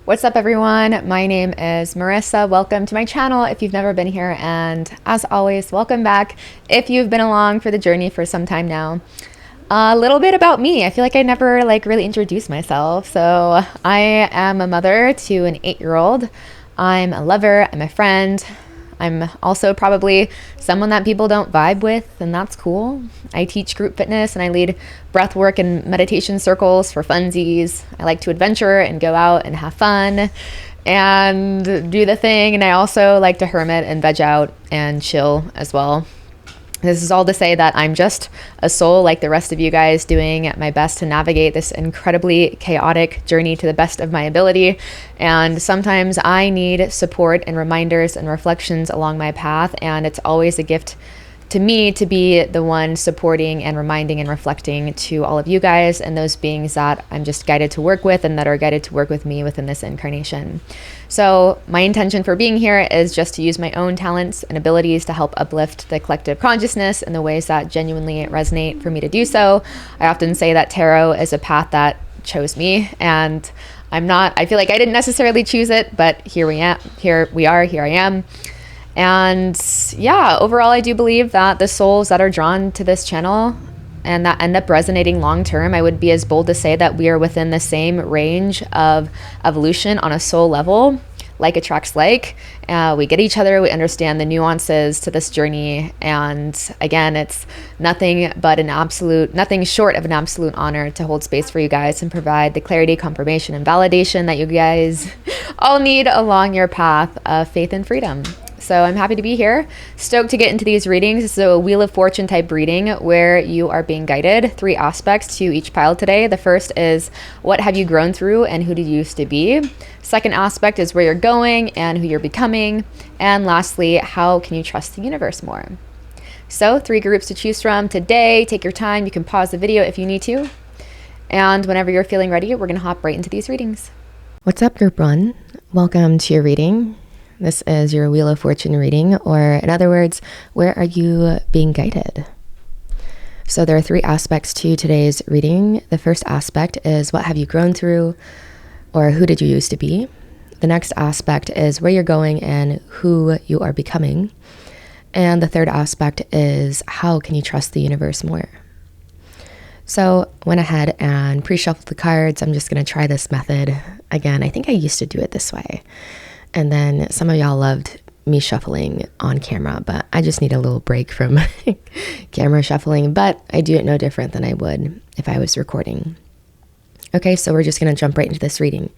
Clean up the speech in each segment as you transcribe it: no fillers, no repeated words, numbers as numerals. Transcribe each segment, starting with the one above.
What's up, everyone? My name is Marissa. Welcome to my channel if you've never been here, and as always, welcome back if you've been along for the journey for some time now. A little bit about me. I feel like I never really introduced myself. So I am a mother to an 8-year-old. I'm a lover. I'm a friend. I'm also probably someone that people don't vibe with, and that's cool. I teach group fitness and I lead breathwork and meditation circles for funsies. I like to adventure and go out and have fun and do the thing. And I also like to hermit and veg out and chill as well. This is all to say that I'm just a soul like the rest of you guys, doing my best to navigate this incredibly chaotic journey to the best of my ability. And sometimes I need support and reminders and reflections along my path. And it's always a gift to me to be the one supporting and reminding and reflecting to all of you guys and those beings that I'm just guided to work with and that are guided to work with me within this incarnation. So my intention for being here is just to use my own talents and abilities to help uplift the collective consciousness in the ways that genuinely resonate for me to do so. I often say that tarot is a path that chose me, and I feel like I didn't necessarily choose it, but here I am. And yeah, overall, I do believe that the souls that are drawn to this channel and that end up resonating long term, I would be as bold to say that we are within the same range of evolution on a soul level. Like attracts like. We get each other, we understand the nuances to this journey. And again, it's nothing short of an absolute honor to hold space for you guys and provide the clarity, confirmation, and validation that you guys all need along your path of faith and freedom. So I'm happy to be here. Stoked to get into these readings. This is a Wheel of Fortune type reading where you are being guided. 3 aspects to each pile today. The first is, what have you grown through and who did you used to be? Second aspect is where you're going and who you're becoming. And lastly, how can you trust the universe more? So 3 groups to choose from today. Take your time. You can pause the video if you need to. And whenever you're feeling ready, we're going to hop right into these readings. What's up, group 1? Welcome to your reading. This is your Wheel of Fortune reading, or in other words, where are you being guided? So there are 3 aspects to today's reading. The first aspect is, what have you grown through, or who did you used to be? The next aspect is where you're going and who you are becoming. And the third aspect is, how can you trust the universe more? So went ahead and pre-shuffled the cards. I'm just going to try this method again. I think I used to do it this way. And then some of y'all loved me shuffling on camera, but I just need a little break from camera shuffling, but I do it no different than I would if I was recording. Okay, so we're just going to jump right into this reading.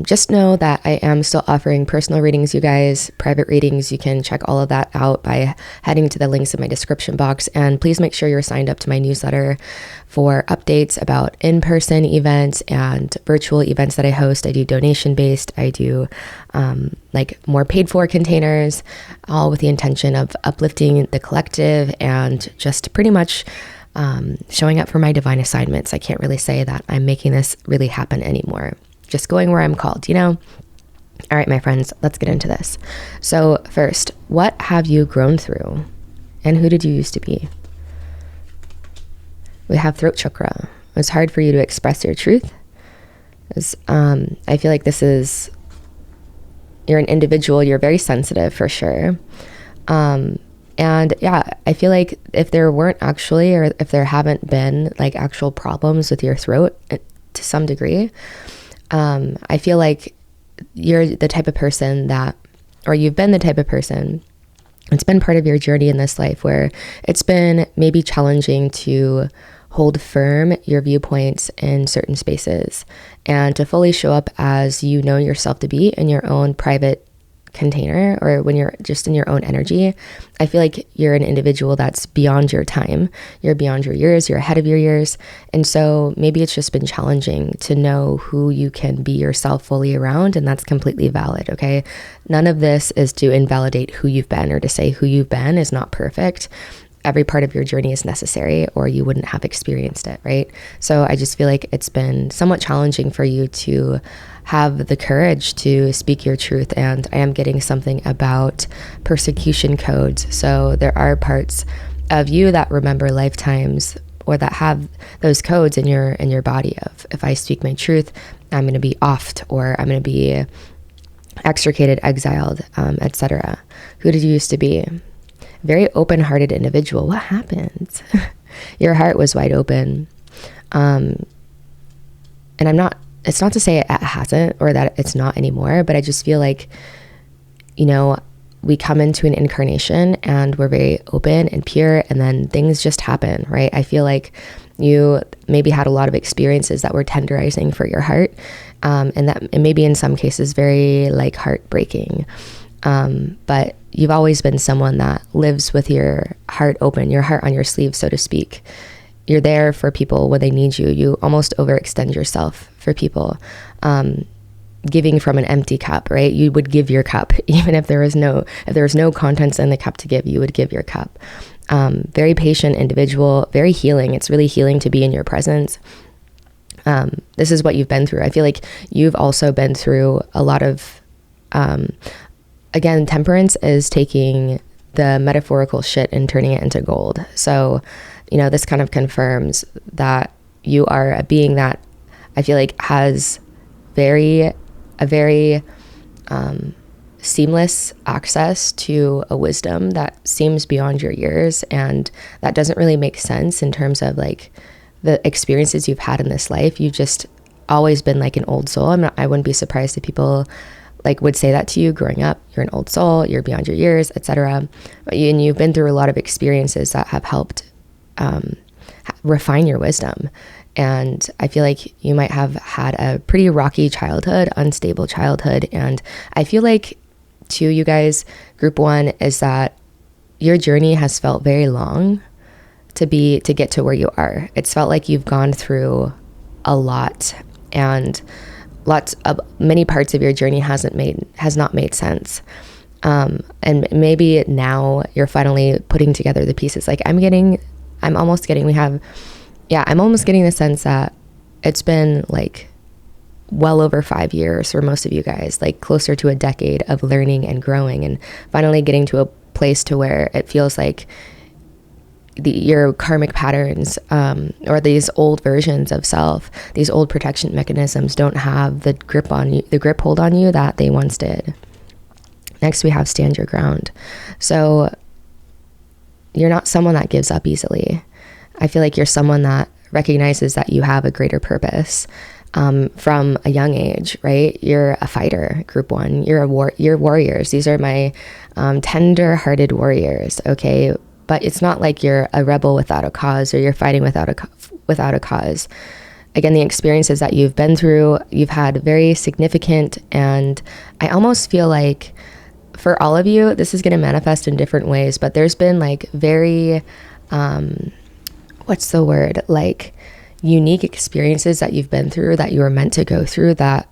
Just know that I am still offering personal readings, you guys, private readings. You can check all of that out by heading to the links in my description box. And please make sure you're signed up to my newsletter for updates about in-person events and virtual events that I host. I do donation-based. I do more paid-for containers, all with the intention of uplifting the collective and just pretty much showing up for my divine assignments. I can't really say that I'm making this really happen anymore. Just going where I'm called, All right, my friends, let's get into this. So first, what have you grown through and who did you used to be? We have throat chakra. It's hard for you to express your truth. I feel like you're an individual, you're very sensitive for sure. And yeah, I feel like if there weren't actually, or if there haven't been actual problems with your throat to some degree, I feel like you're the type of person you've been the type of person, it's been part of your journey in this life where it's been maybe challenging to hold firm your viewpoints in certain spaces and to fully show up as you know yourself to be in your own private container, or when you're just in your own energy. I feel like you're an individual that's beyond your time. You're beyond your years. You're ahead of your years. And so maybe it's just been challenging to know who you can be yourself fully around. And that's completely valid. Okay. None of this is to invalidate who you've been or to say who you've been is not perfect. Every part of your journey is necessary or you wouldn't have experienced it, right? So I just feel like it's been somewhat challenging for you to have the courage to speak your truth. And I am getting something about persecution codes. So there are parts of you that remember lifetimes or that have those codes in your body of, if I speak my truth, I'm going to be offed, or I'm going to be extricated, exiled, etc. Who did you used to be? Very open-hearted individual. What happened? Your heart was wide open. And it's not to say it hasn't, or that it's not anymore, but I just feel like, you know, we come into an incarnation and we're very open and pure, and then things just happen, right? I feel like you maybe had a lot of experiences that were tenderizing for your heart, and that and maybe in some cases very like heartbreaking. But you've always been someone that lives with your heart open, your heart on your sleeve, so to speak. You're there for people when they need you. You almost overextend yourself for people. Giving from an empty cup, right? You would give your cup, even if there was no contents in the cup to give, you would give your cup. Very patient individual, very healing. It's really healing to be in your presence. This is what you've been through. I feel like you've also been through a lot of, again, temperance is taking the metaphorical shit and turning it into gold. So, you know, this kind of confirms that you are a being that I feel like has a very seamless access to a wisdom that seems beyond your years, and that doesn't really make sense in terms of like the experiences you've had in this life. You've just always been like an old soul. I wouldn't be surprised if people like would say that to you growing up. You're an old soul, you're beyond your years, etc. And you've been through a lot of experiences that have helped refine your wisdom. And I feel like you might have had a pretty rocky childhood, unstable childhood. And I feel like, too, you guys, group one, is that your journey has felt very long to get to where you are. It's felt like you've gone through a lot, and many parts of your journey has not made sense. And maybe now you're finally putting together the pieces. Like I'm almost getting the sense that it's been like well over 5 years for most of you guys, like closer to a decade of learning and growing, and finally getting to a place to where it feels like your karmic patterns, or these old versions of self, these old protection mechanisms don't have the grip hold on you that they once did. Next, we have stand your ground. So you're not someone that gives up easily. I feel like you're someone that recognizes that you have a greater purpose from a young age, right? You're a fighter, group one. You're warriors. These are my tender-hearted warriors, okay? But it's not like you're a rebel without a cause, or you're fighting without a cause. Again, the experiences that you've been through, you've had very significant, and I almost feel like for all of you, this is going to manifest in different ways, but there's been like very, what's the word? Like unique experiences that you've been through, that you were meant to go through, that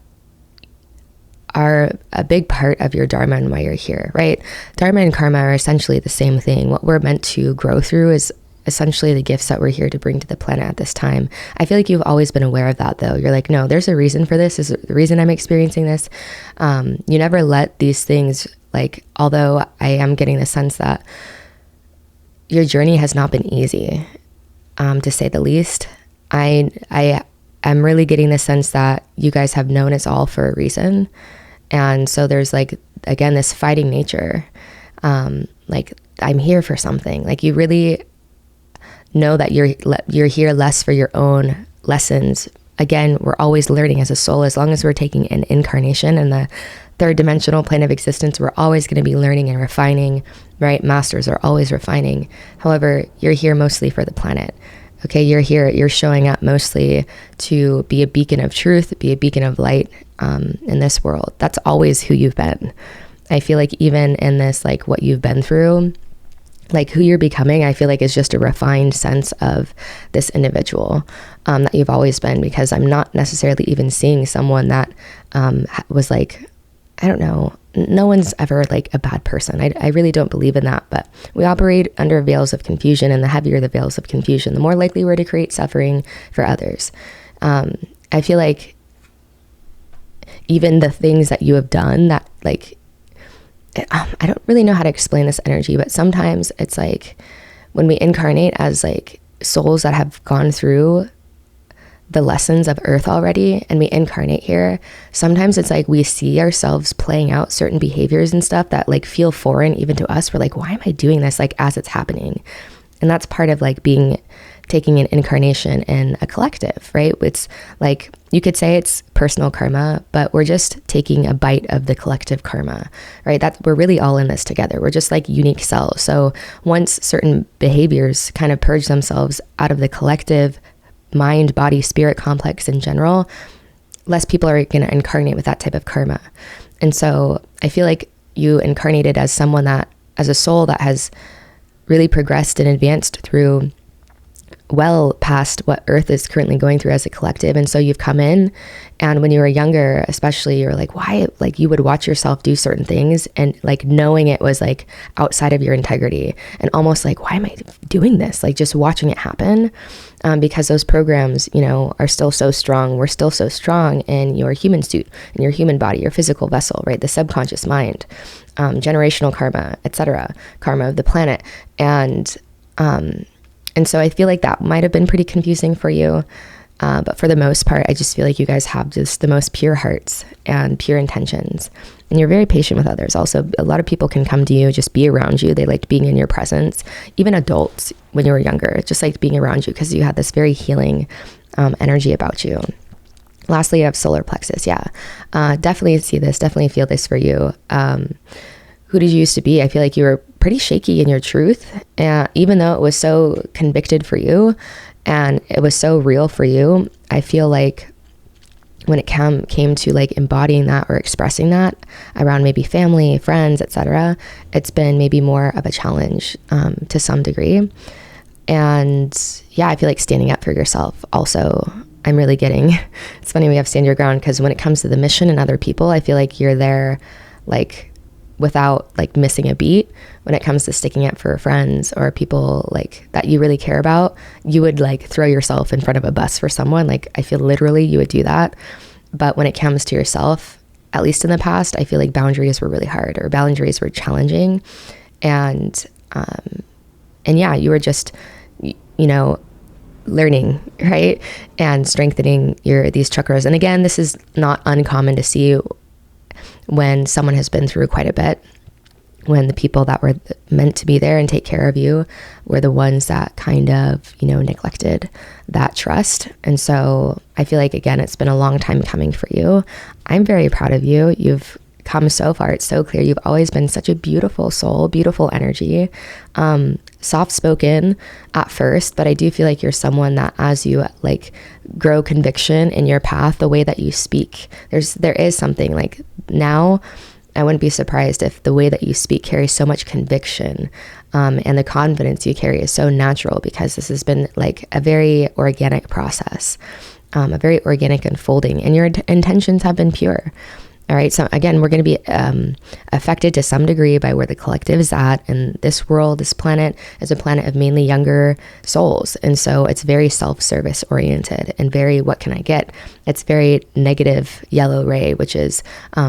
are a big part of your dharma and why you're here, right? Dharma and karma are essentially the same thing. What we're meant to grow through is essentially the gifts that we're here to bring to the planet at this time. I feel like you've always been aware of that, though. You're like, no, there's a reason for this. This is the reason I'm experiencing this. You never let these things, like, although I am getting the sense that your journey has not been easy, to say the least. I am really getting the sense that you guys have known it's all for a reason. And so there's like, again, this fighting nature. Like, I'm here for something. Like, you really know that you're here less for your own lessons. Again, we're always learning as a soul. As long as we're taking an incarnation in the third dimensional plane of existence, we're always going to be learning and refining, right? Masters are always refining. However, you're here mostly for the planet. Okay, you're showing up mostly to be a beacon of truth, be a beacon of light in this world. That's always who you've been. I feel like even in this, like what you've been through, like who you're becoming, I feel like is just a refined sense of this individual that you've always been, because I'm not necessarily even seeing someone that was like, I don't know, no one's ever like a bad person. I really don't believe in that, but we operate under veils of confusion, and the heavier the veils of confusion, the more likely we're to create suffering for others. I feel like even the things that you have done that, like, I don't really know how to explain this energy, but sometimes it's like when we incarnate as like souls that have gone through the lessons of Earth already and we incarnate here, sometimes it's like we see ourselves playing out certain behaviors and stuff that like feel foreign even to us. We're like, why am I doing this? Like as it's happening. And that's part of like taking an incarnation in a collective, right? It's like, you could say it's personal karma, but we're just taking a bite of the collective karma, right? That we're really all in this together. We're just like unique cells. So once certain behaviors kind of purge themselves out of the collective mind, body, spirit complex in general, less people are going to incarnate with that type of karma. And so I feel like you incarnated as someone that, as a soul that has really progressed and advanced through well past what Earth is currently going through as a collective. And so you've come in, and when you were younger, especially, you're like, why, like you would watch yourself do certain things and like knowing it was like outside of your integrity and almost like, why am I doing this? Like just watching it happen, because those programs, you know, are still so strong. We're still so strong in your human suit, in your human body, your physical vessel, right? The subconscious mind, generational karma, etc., karma of the planet. And so I feel like that might have been pretty confusing for you. But for the most part, I just feel like you guys have just the most pure hearts and pure intentions. And you're very patient with others. Also, a lot of people can come to you, just be around you. They liked being in your presence. Even adults, when you were younger, just liked being around you because you had this very healing energy about you. Lastly, you have solar plexus. Yeah, definitely see this, definitely feel this for you. Who did you used to be? I feel like you were pretty shaky in your truth. And even though it was so convicted for you and it was so real for you, I feel like when it came to like embodying that or expressing that around maybe family, friends, etc., it's been maybe more of a challenge to some degree. And yeah, I feel like standing up for yourself also, I'm really getting, it's funny we have stand your ground, because when it comes to the mission and other people, I feel like you're there like without like missing a beat. When it comes to sticking up for friends or people like that you really care about, you would like throw yourself in front of a bus for someone. Like I feel literally you would do that. But when it comes to yourself, at least in the past, I feel like boundaries were really hard, or boundaries were challenging. And yeah, you were just, you know, learning, right? And strengthening these chakras. And again, this is not uncommon to see when someone has been through quite a bit, when the people that were meant to be there and take care of you were the ones that kind of, you know, neglected that trust. And so I feel like, again, it's been a long time coming for you. I'm very proud of you. You've come so far. It's so clear. You've always been such a beautiful soul, beautiful energy, soft-spoken at first, but I do feel like you're someone that as you like grow conviction in your path, the way that you speak, there is something like now, I wouldn't be surprised if the way that you speak carries so much conviction, and the confidence you carry is so natural, because this has been like a very organic process, a very organic unfolding, and your intentions have been pure. All right. So again, we're going to be affected to some degree by where the collective is at. And this world, this planet is a planet of mainly younger souls. And so it's very self-service oriented and very, what can I get? It's very negative yellow ray, which is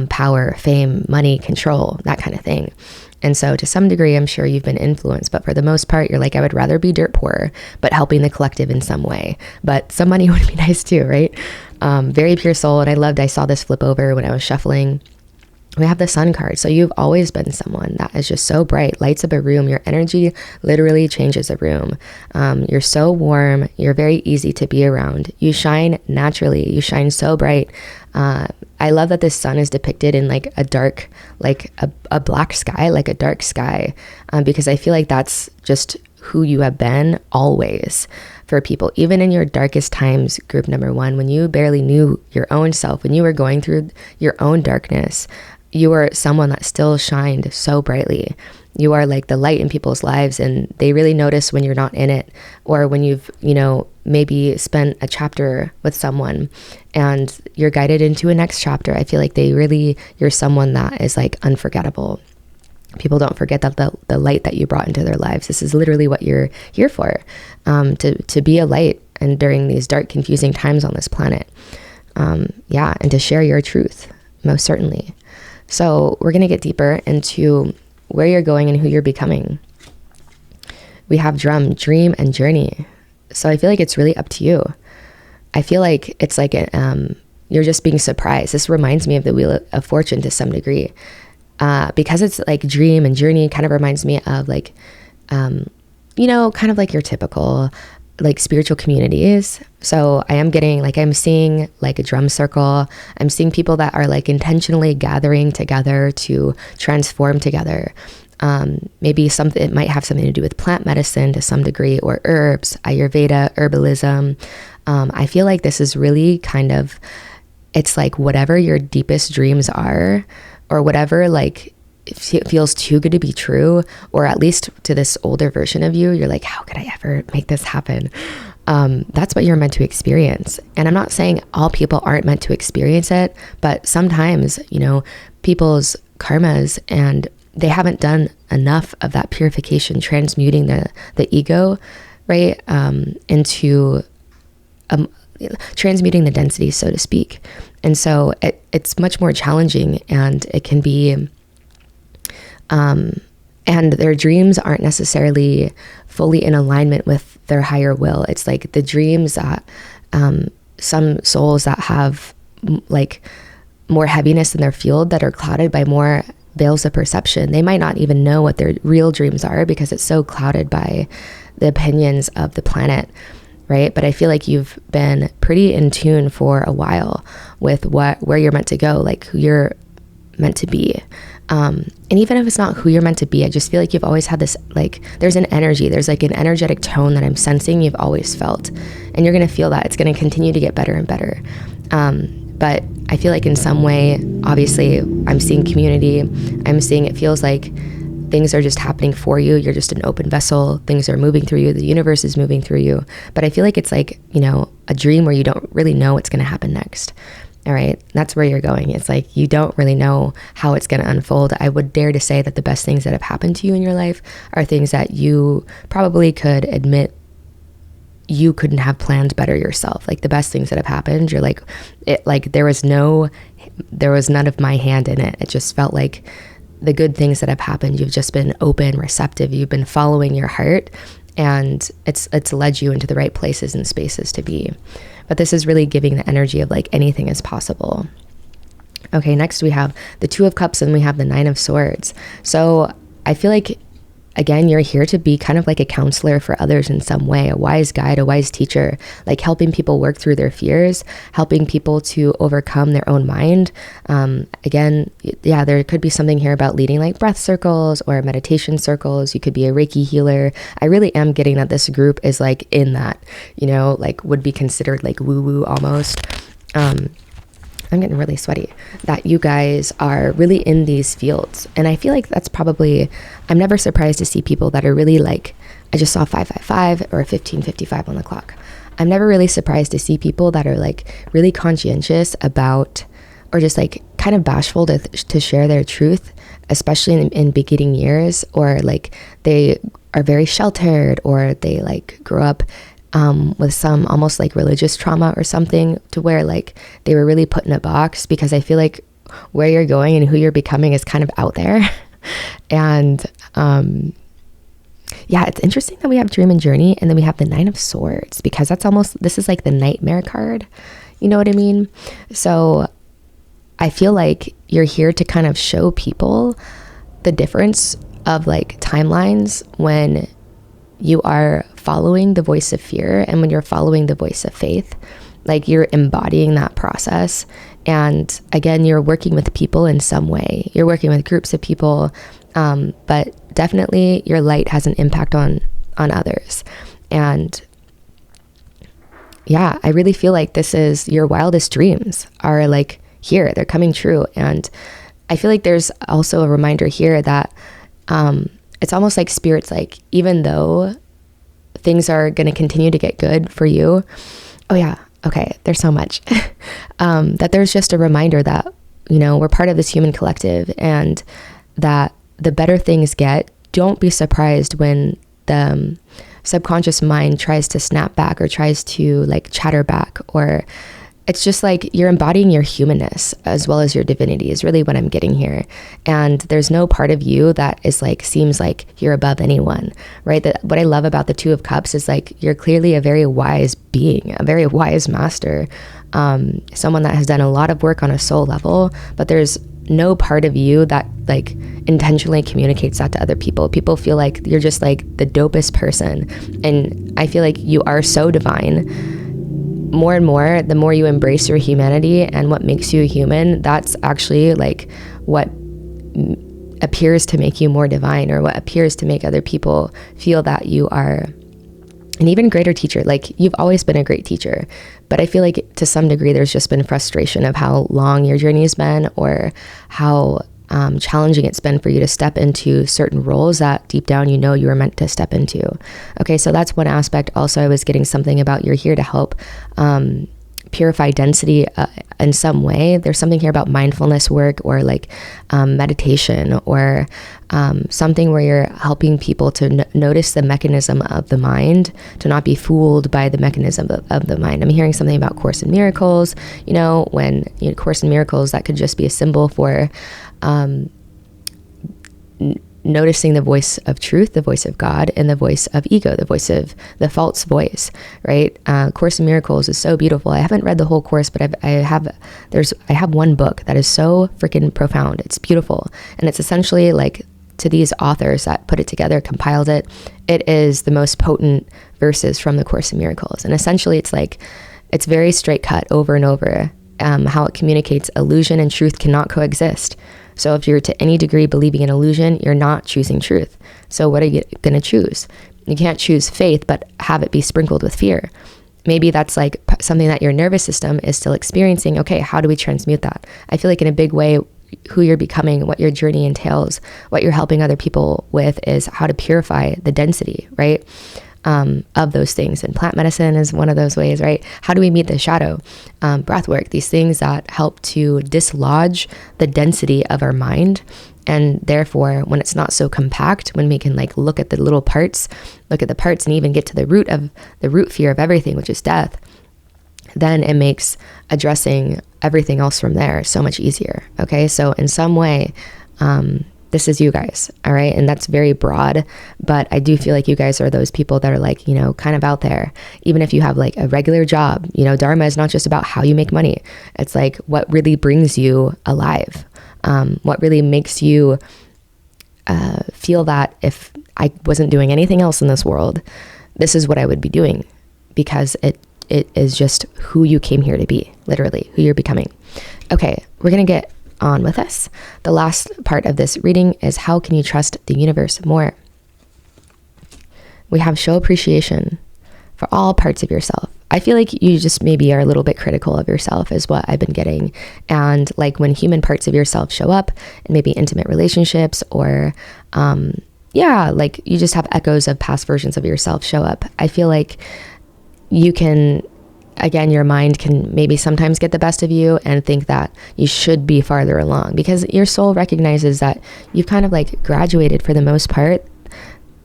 power, fame, money, control, that kind of thing. And so to some degree, I'm sure you've been influenced, but for the most part, you're like, I would rather be dirt poor, but helping the collective in some way. But some money would be nice too, right? Very pure soul. And I saw this flip over when I was shuffling. We have the sun card. So you've always been someone that is just so bright, lights up a room. Your energy literally changes a room. You're so warm. You're very easy to be around. You shine naturally. You shine so bright. I love that this sun is depicted in like a dark, like a black sky, like a dark sky, because I feel like that's just who you have been always for people, even in your darkest times. Group number one, when you barely knew your own self, when you were going through your own darkness, you were someone that still shined so brightly. You are like the light in people's lives, and they really notice when you're not in it, or when you've, you know, maybe spent a chapter with someone and you're guided into a next chapter. I feel like you're someone that is like unforgettable. People don't forget that the light that you brought into their lives. This is literally what you're here for, to be a light, and during these dark, confusing times on this planet. And to share your truth, most certainly. So we're going to get deeper into where you're going and who you're becoming. We have dream, and journey. So I feel like it's really up to you. I feel like it's like you're just being surprised. This reminds me of the Wheel of Fortune to some degree, because it's like dream and journey. Kind of reminds me of like, kind of like your typical like spiritual communities. So I am getting like, I'm seeing like a drum circle. I'm seeing people that are like intentionally gathering together to transform together. Maybe it might have something to do with plant medicine to some degree, or herbs, Ayurveda, herbalism. I feel like this is really kind of, it's like whatever your deepest dreams are, or whatever like it feels too good to be true, or at least to this older version of you, you're like, how could I ever make this happen? That's what you're meant to experience. And I'm not saying all people aren't meant to experience it, but sometimes, people's karmas, and they haven't done enough of that purification, transmuting the ego, right, into transmuting the density, so to speak. And so it's much more challenging, and it can be, and their dreams aren't necessarily fully in alignment with their higher will. It's like the dreams that some souls that have like more heaviness in their field, that are clouded by more veils of perception, they might not even know what their real dreams are because it's so clouded by the opinions of the planet, right? But I feel like you've been pretty in tune for a while with where you're meant to go, like who you're meant to be. And even if it's not who you're meant to be, I just feel like you've always had this, like, there's an energy, there's like an energetic tone that I'm sensing you've always felt, and you're going to feel that it's going to continue to get better and better. But I feel like in some way, obviously I'm seeing community, I'm seeing, it feels like things are just happening for you. You're just an open vessel. Things are moving through you. The universe is moving through you. But I feel like it's like, a dream where you don't really know what's going to happen next. All right. That's where you're going. It's like, you don't really know how it's going to unfold. I would dare to say that the best things that have happened to you in your life are things that you probably could admit you couldn't have planned better yourself. Like the best things that have happened, you're like, there was none of my hand in it. It just felt like the good things that have happened, you've just been open, receptive, you've been following your heart, and it's led you into the right places and spaces to be. But this is really giving the energy of like anything is possible. Okay, next we have the Two of Cups and we have the Nine of Swords. So I feel like, again, you're here to be kind of like a counselor for others in some way, a wise guide, a wise teacher, like helping people work through their fears, helping people to overcome their own mind. Again, yeah, there could be something here about leading like breath circles or meditation circles. You could be a Reiki healer. I really am getting that this group is like in that, like would be considered like woo-woo almost. I'm getting really sweaty, that you guys are really in these fields. And I feel like that's probably, I'm never surprised to see people that are really like, I just saw 555 or 1555 on the clock. I'm never really surprised to see people that are like really conscientious about, or just like kind of bashful to share their truth, especially in beginning years, or like they are very sheltered, or they like grew up with some almost like religious trauma or something, to where like they were really put in a box, because I feel like where you're going and who you're becoming is kind of out there. And yeah, it's interesting that we have Dream and Journey, and then we have the Nine of Swords, because that's almost, this is like the nightmare card. You know what I mean? So I feel like you're here to kind of show people the difference of like timelines when you are following the voice of fear and when you're following the voice of faith. Like you're embodying that process. And again, you're working with people in some way. You're working with groups of people, but definitely your light has an impact on others. And yeah, I really feel like this is your wildest dreams are like here, they're coming true. And I feel like there's also a reminder here that it's almost like Spirit's like, even though things are going to continue to get good for you. Oh yeah. Okay. There's so much, that there's just a reminder that, we're part of this human collective, and that the better things get, don't be surprised when the subconscious mind tries to snap back or tries to like chatter back, or it's just like you're embodying your humanness as well as your divinity is really what I'm getting here. And there's no part of you that is like, seems like you're above anyone, right? That what I love about the Two of Cups is like, you're clearly a very wise being, a very wise master, someone that has done a lot of work on a soul level, but there's no part of you that like intentionally communicates that to other people. People feel like you're just like the dopest person. And I feel like you are so divine. More and more, the more you embrace your humanity and what makes you human, that's actually like what appears to make you more divine, or what appears to make other people feel that you are an even greater teacher. Like, you've always been a great teacher, but I feel like to some degree there's just been frustration of how long your journey has been, or how challenging it's been for you to step into certain roles that deep down you know you were meant to step into. Okay, so that's one aspect. Also, I was getting something about you're here to help purify density in some way. There's something here about mindfulness work, or like meditation, or something where you're helping people to notice the mechanism of the mind, to not be fooled by the mechanism of the mind. I'm hearing something about Course in Miracles. You know, when Course in Miracles, that could just be a symbol for noticing the voice of truth, the voice of God, and the voice of ego, the voice of the false voice, right? Course in Miracles is so beautiful. I haven't read the whole course, but I have one book that is so freaking profound. It's beautiful. And it's essentially like, to these authors that put it together, compiled it, it is the most potent verses from the Course in Miracles. And essentially it's like, it's very straight cut over and over, how it communicates illusion and truth cannot coexist. So if you're to any degree believing in illusion, you're not choosing truth. So what are you going to choose? You can't choose faith, but have it be sprinkled with fear. Maybe that's like something that your nervous system is still experiencing. Okay, how do we transmute that? I feel like in a big way, who you're becoming, what your journey entails, what you're helping other people with is how to purify the density, right? Of those things. And plant medicine is one of those ways, right? How do we meet the shadow? Breathwork, these things that help to dislodge the density of our mind. And therefore, when it's not so compact, when we can like look at the little parts, look at the parts, and even get to the root fear of everything, which is death, then it makes addressing everything else from there so much easier. Okay. So in some way, this is you guys. All right. And that's very broad, but I do feel like you guys are those people that are like, you know, kind of out there. Even if you have like a regular job, you know, Dharma is not just about how you make money. It's like what really brings you alive. What really makes you feel that if I wasn't doing anything else in this world, this is what I would be doing, because it is just who you came here to be, literally who you're becoming. Okay. We're going to get on with this. The last part of this reading is, how can you trust the universe more? We have show appreciation for all parts of yourself. I feel like you just maybe are a little bit critical of yourself is what I've been getting. And like when human parts of yourself show up in maybe intimate relationships, or like you just have echoes of past versions of yourself show up, I feel like you can, again, your mind can maybe sometimes get the best of you and think that you should be farther along, because your soul recognizes that you've kind of like graduated for the most part.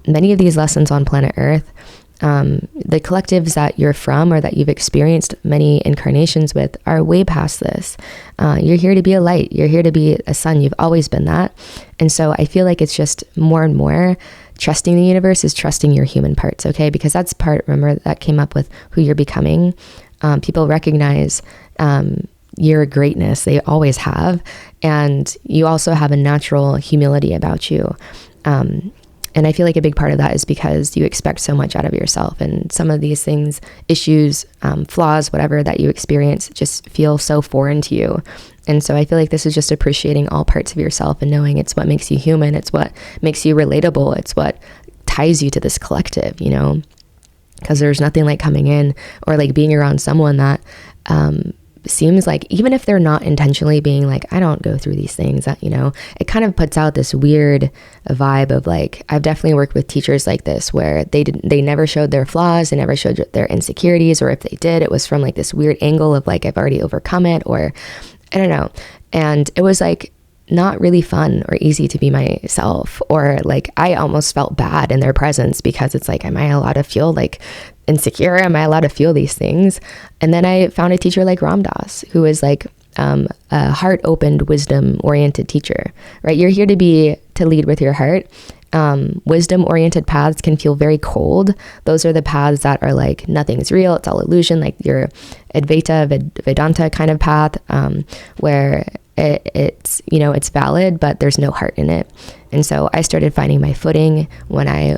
Many of these lessons on planet Earth, the collectives that you're from or that you've experienced many incarnations with are way past this. You're here to be a light. You're here to be a sun. You've always been that. And so I feel like it's just more and more trusting the universe is trusting your human parts, okay? Because that's part, remember, that came up with who you're becoming. People recognize your greatness. They always have. And you also have a natural humility about you. And I feel like a big part of that is because you expect so much out of yourself. And some of these things, issues, flaws, whatever that you experience just feel so foreign to you. And so I feel like this is just appreciating all parts of yourself and knowing it's what makes you human. It's what makes you relatable. It's what ties you to this collective, you know, because there's nothing like coming in or like being around someone that seems like, even if they're not intentionally being like, I don't go through these things, that, you know, it kind of puts out this weird vibe of like, I've definitely worked with teachers like this where they never showed their flaws, they never showed their insecurities, or if they did, it was from like this weird angle of like, I've already overcome it, or I don't know. And it was like not really fun or easy to be myself, or like I almost felt bad in their presence because it's like, am I allowed to feel like insecure? Am I allowed to feel these things? And then I found a teacher like Ram Dass, who is like a heart-opened, wisdom-oriented teacher, right? You're here to lead with your heart. Wisdom-oriented paths can feel very cold. Those are the paths that are like nothing's real, it's all illusion, like your Advaita Vedanta kind of path, where it's it's valid, but there's no heart in it. And so I started finding my footing when I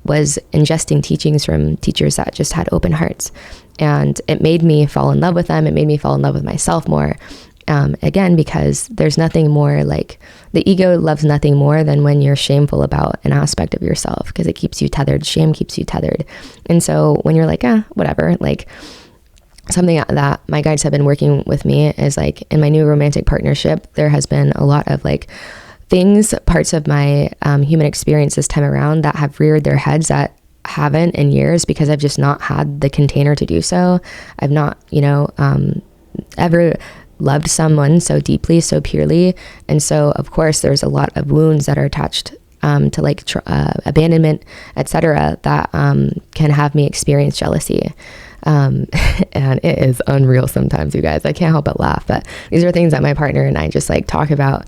was ingesting teachings from teachers that just had open hearts, and it made me fall in love with them. It made me fall in love with myself more. Again, because there's nothing more, like the ego loves nothing more than when you're shameful about an aspect of yourself, because it keeps you tethered. Shame keeps you tethered. And so when you're like, whatever, like something that my guides have been working with me is like in my new romantic partnership, there has been a lot of like parts of my human experience this time around that have reared their heads that haven't in years, because I've just not had the container to do so. I've not, ever loved someone so deeply, so purely. And so of course there's a lot of wounds that are attached to like abandonment, etc., that can have me experience jealousy. And it is unreal sometimes, you guys. I can't help but laugh, but these are things that my partner and I just like talk about.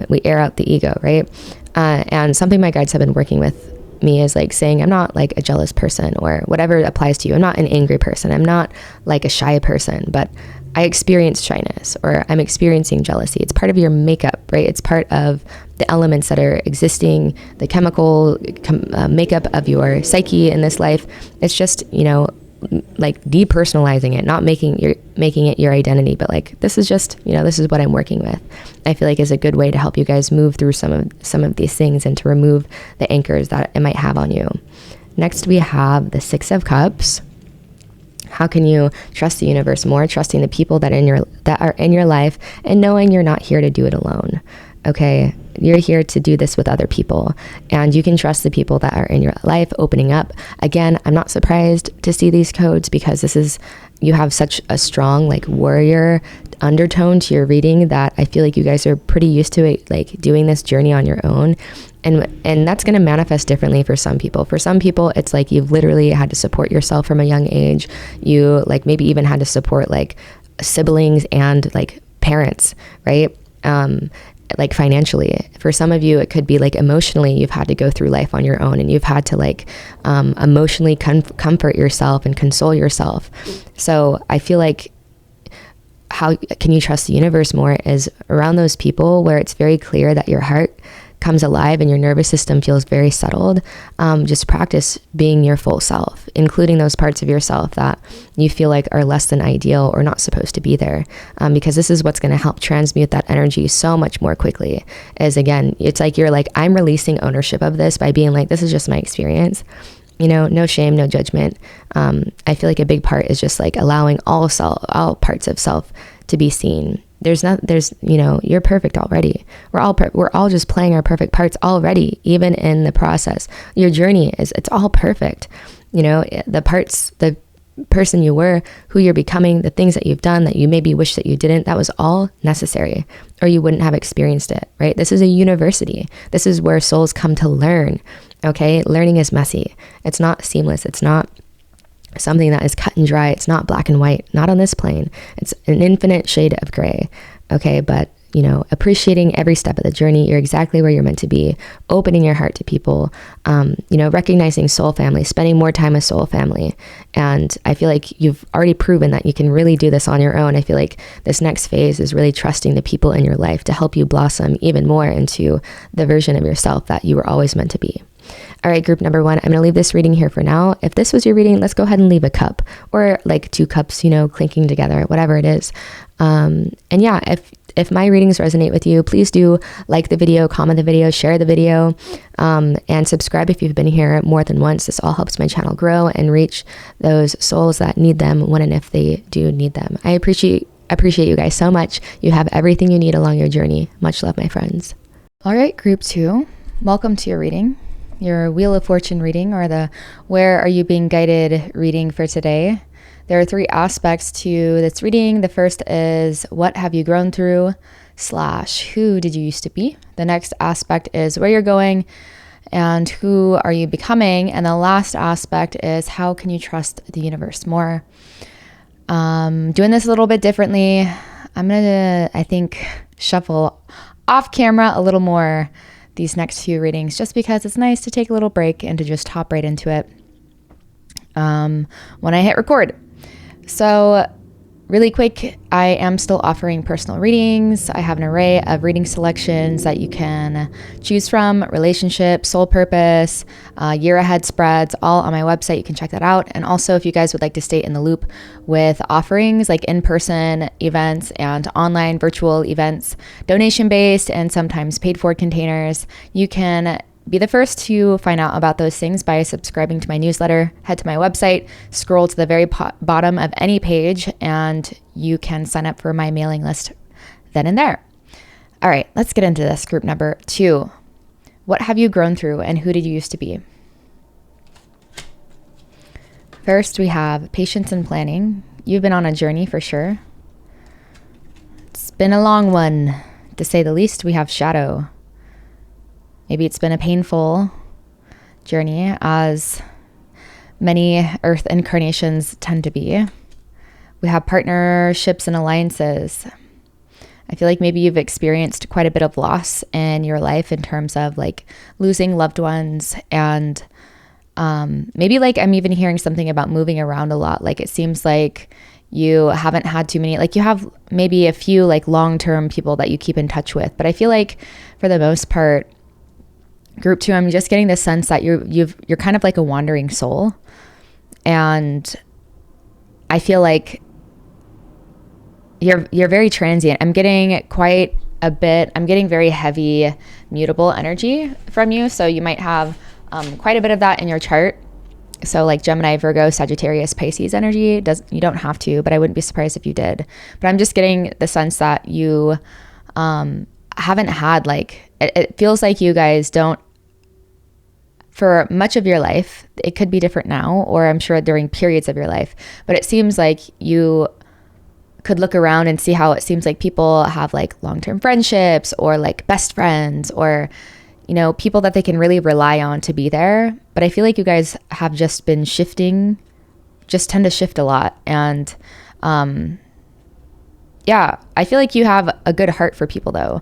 We air out the ego, right? And something my guides have been working with me is like saying, I'm not like a jealous person or whatever applies to you. I'm not an angry person. I'm not like a shy person, but I experience shyness, or I'm experiencing jealousy. It's part of your makeup, right? It's part of the elements that are existing, the chemical makeup of your psyche in this life. It's just, like depersonalizing it, not making it your identity, but like, this is just, this is what I'm working with. I feel like is a good way to help you guys move through some of these things and to remove the anchors that it might have on you. Next, we have the Six of Cups. How can you trust the universe more? Trusting the people that are in your life, and knowing you're not here to do it alone. Okay, you're here to do this with other people, and you can trust the people that are in your life opening up. Again, I'm not surprised to see these codes, because you have such a strong like warrior undertone to your reading that I feel like you guys are pretty used to it, like doing this journey on your own. And that's going to manifest differently for some people. For some people, it's like you've literally had to support yourself from a young age. You like maybe even had to support like siblings and like parents, right? Like financially. For some of you, it could be like emotionally, you've had to go through life on your own, and you've had to like emotionally comfort yourself and console yourself. So I feel like how can you trust the universe more is around those people where it's very clear that your heart comes alive and your nervous system feels very settled. Just practice being your full self, including those parts of yourself that you feel like are less than ideal or not supposed to be there, because this is what's going to help transmute that energy so much more quickly. Is again, it's like you're like, I'm releasing ownership of this by being like, this is just my experience. No shame, no judgment. I feel like a big part is just like allowing all parts of self to be seen. You're perfect already. We're all just playing our perfect parts already, even in the process. Your journey it's all perfect. The parts, the person you were, who you're becoming, the things that you've done that you maybe wish that you didn't, that was all necessary, or you wouldn't have experienced it, right? This is a university. This is where souls come to learn. Okay. Learning is messy. It's not seamless. It's not something that is cut and dry. It's not black and white, not on this plane. It's an infinite shade of gray. Okay. But, appreciating every step of the journey, you're exactly where you're meant to be, opening your heart to people, recognizing soul family, spending more time with soul family. And I feel like you've already proven that you can really do this on your own. I feel like this next phase is really trusting the people in your life to help you blossom even more into the version of yourself that you were always meant to be. All right, group number 1, I'm going to leave this reading here for now. If this was your reading, let's go ahead and leave a cup, or like 2 cups, clinking together, whatever it is. And yeah, if my readings resonate with you, please do like the video, comment the video, share the video, and subscribe if you've been here more than once. This all helps my channel grow and reach those souls that need them when and if they do need them. I appreciate you guys so much. You have everything you need along your journey. Much love, my friends. All right, group 2, welcome to your reading. Your Wheel of Fortune reading, or the Where Are You Being Guided reading for today. There are 3 aspects to this reading. The first is, what have you grown through / who did you used to be? The next aspect is where you're going, and who are you becoming? And the last aspect is how can you trust the universe more? Doing this a little bit differently. I'm going to, I think, shuffle off camera a little more these next few readings, just because it's nice to take a little break and to just hop right into it when I hit record. So really quick, I am still offering personal readings. I have an array of reading selections that you can choose from: relationship, soul purpose, year ahead spreads, all on my website. You can check that out. And also, if you guys would like to stay in the loop with offerings like in-person events and online virtual events, donation-based and sometimes paid-for containers, you can be the first to find out about those things by subscribing to my newsletter. Head to my website, scroll to the very bottom of any page, and you can sign up for my mailing list then and there. All right, let's get into this. Group number 2. What have you grown through, and who did you used to be? First, we have patience and planning. You've been on a journey for sure. It's been a long one, to say the least. We have shadow. Maybe it's been a painful journey, as many Earth incarnations tend to be. We have partnerships and alliances. I feel like maybe you've experienced quite a bit of loss in your life in terms of like losing loved ones, and maybe like I'm even hearing something about moving around a lot. Like it seems like you haven't had too many, like you have maybe a few like long-term people that you keep in touch with, but I feel like for the most part, Group 2, I'm just getting the sense that you're kind of like a wandering soul, and I feel like you're very transient. I'm getting quite a bit. I'm getting very heavy, mutable energy from you, so you might have quite a bit of that in your chart. So like Gemini, Virgo, Sagittarius, Pisces energy. You don't have to, but I wouldn't be surprised if you did. But I'm just getting the sense that you haven't had like, it feels like you guys don't, for much of your life, it could be different now, or I'm sure during periods of your life, but it seems like you could look around and see how it seems like people have like long-term friendships or like best friends, or, you know, people that they can really rely on to be there. But I feel like you guys have just been shifting, just tend to shift a lot. And yeah, I feel like you have a good heart for people though.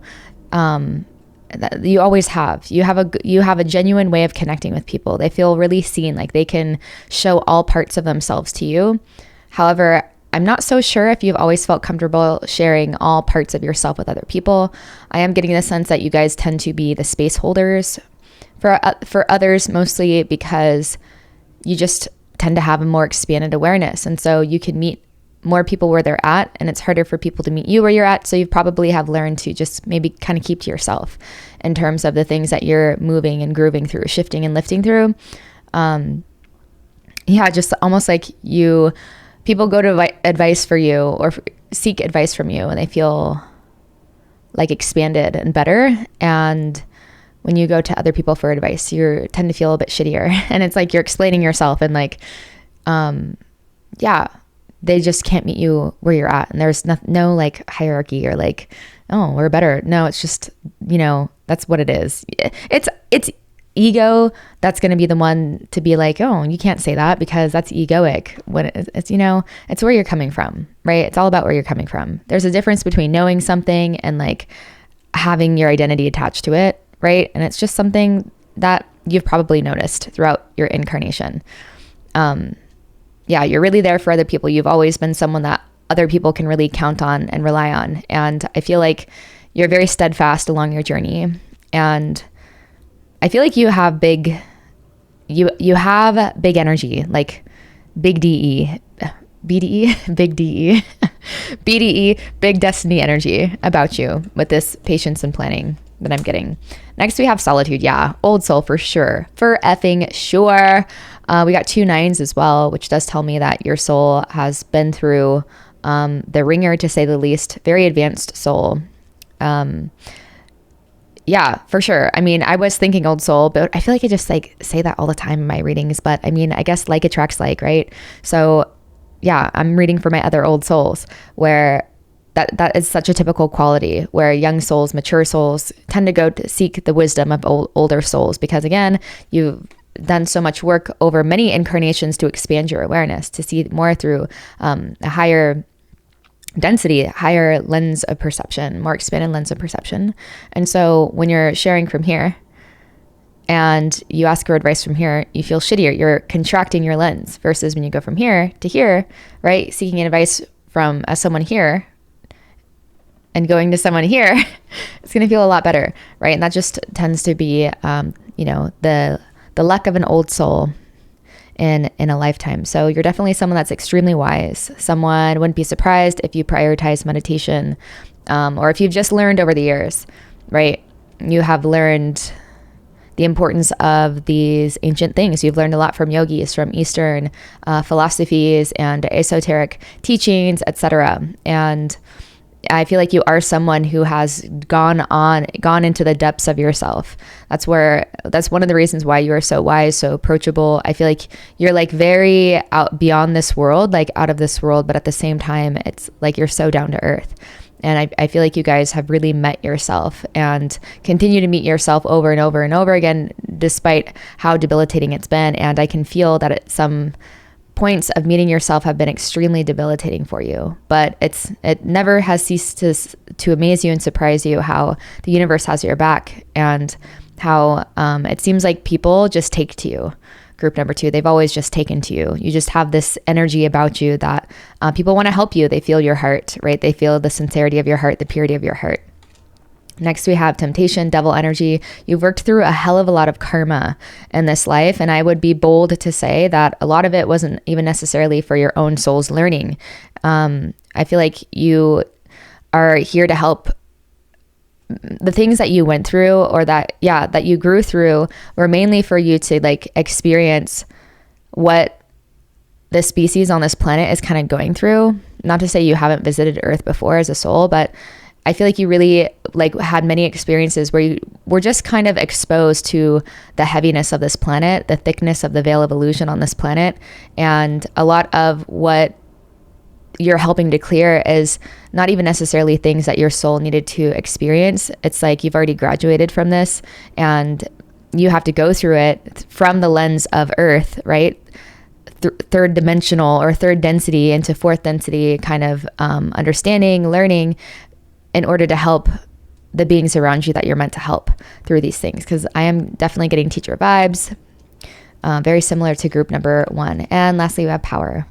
That you always have. You have a genuine way of connecting with people. They feel really seen, like they can show all parts of themselves to you. However, I'm not so sure if you've always felt comfortable sharing all parts of yourself with other people. I am getting the sense that you guys tend to be the space holders for others, mostly because you just tend to have a more expanded awareness. And so you can meet more people where they're at, and it's harder for people to meet you where you're at. So you probably have learned to just maybe kind of keep to yourself in terms of the things that you're moving and grooving through, shifting and lifting through. Yeah, just almost like people go to advice for you or seek advice from you, and they feel like expanded and better. And when you go to other people for advice, you tend to feel a bit shittier. And it's like you're explaining yourself, and like, yeah, they just can't meet you where you're at. And there's no like hierarchy or like, oh, we're better. No, it's just, you know, that's what it is. It's ego that's going to be the one to be like, oh, you can't say that because that's egoic. When it's, you know, it's where you're coming from, right? It's all about where you're coming from. There's a difference between knowing something and like having your identity attached to it, right? And it's just something that you've probably noticed throughout your incarnation. Yeah, you're really there for other people. You've always been someone that other people can really count on and rely on. And I feel like you're very steadfast along your journey. And I feel like you have big energy, like big DE, BDE, big DE, BDE, big destiny energy about you with this patience and planning that I'm getting. Next, we have solitude. Yeah, old soul for sure. For effing sure. We got 2 9s as well, which does tell me that your soul has been through the ringer, to say the least. Very advanced soul. Yeah, for sure. I mean, I was thinking old soul, but I feel like I just like say that all the time in my readings. But I mean, I guess like attracts like, right? So yeah, I'm reading for my other old souls where that is such a typical quality where young souls, mature souls tend to go to seek the wisdom of older souls, because again, you've done so much work over many incarnations to expand your awareness, to see more through a higher density, higher lens of perception, more expanded lens of perception. And so when you're sharing from here and you ask for advice from here, you feel shittier. You're contracting your lens, versus when you go from here to here, right? Seeking advice from someone here and going to someone here, it's going to feel a lot better, right? And that just tends to be, the luck of an old soul in a lifetime. So you're definitely someone that's extremely wise. Someone wouldn't be surprised if you prioritize meditation, or if you've just learned over the years, right? You have learned the importance of these ancient things. You've learned a lot from yogis, from Eastern philosophies and esoteric teachings, etc. And I feel like you are someone who has gone into the depths of yourself. That's one of the reasons why you are so wise, so approachable. I feel like you're like very out beyond this world, like out of this world, but at the same time, it's like you're so down to earth. And I feel like you guys have really met yourself and continue to meet yourself over and over and over again, despite how debilitating it's been. And I can feel that at some points of meeting yourself have been extremely debilitating for you, but it never has ceased to amaze you and surprise you how the universe has your back, and how it seems like people just take to you. Group number 2, they've always just taken to you. You just have this energy about you that people want to help you. They feel your heart, right? They feel the sincerity of your heart, the purity of your heart. Next, we have temptation, devil energy. You've worked through a hell of a lot of karma in this life. And I would be bold to say that a lot of it wasn't even necessarily for your own soul's learning. I feel like you are here to help. The things that you went through, or that you grew through, were mainly for you to like experience what the species on this planet is kind of going through. Not to say you haven't visited Earth before as a soul, but I feel like you really like had many experiences where you were just kind of exposed to the heaviness of this planet, the thickness of the veil of illusion on this planet. And a lot of what you're helping to clear is not even necessarily things that your soul needed to experience. It's like you've already graduated from this, and you have to go through it from the lens of Earth, right? Third dimensional or third density into fourth density kind of understanding, learning, in order to help the beings around you that you're meant to help through these things. Because I am definitely getting teacher vibes, very similar to group number 1. And lastly, we have power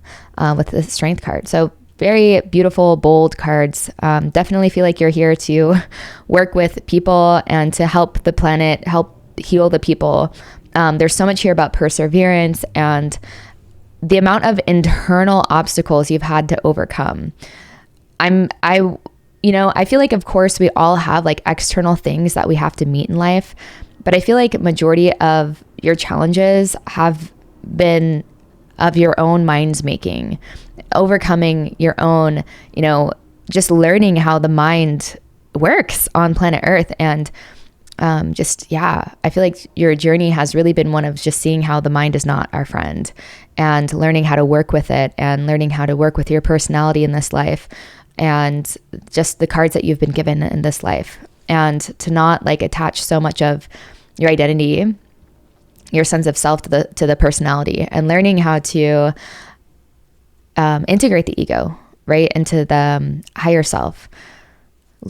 with the strength card. So very beautiful, bold cards. Definitely feel like you're here to work with people and to help the planet, help heal the people. There's so much here about perseverance and the amount of internal obstacles you've had to overcome. I feel like, of course, we all have like external things that we have to meet in life, but I feel like majority of your challenges have been of your own mind's making, overcoming your own, just learning how the mind works on planet Earth. And I feel like your journey has really been one of just seeing how the mind is not our friend, and learning how to work with it, and learning how to work with your personality in this life, and just the cards that you've been given in this life, and to not like attach so much of your identity, your sense of self to the personality, and learning how to integrate the ego, right, into the higher self,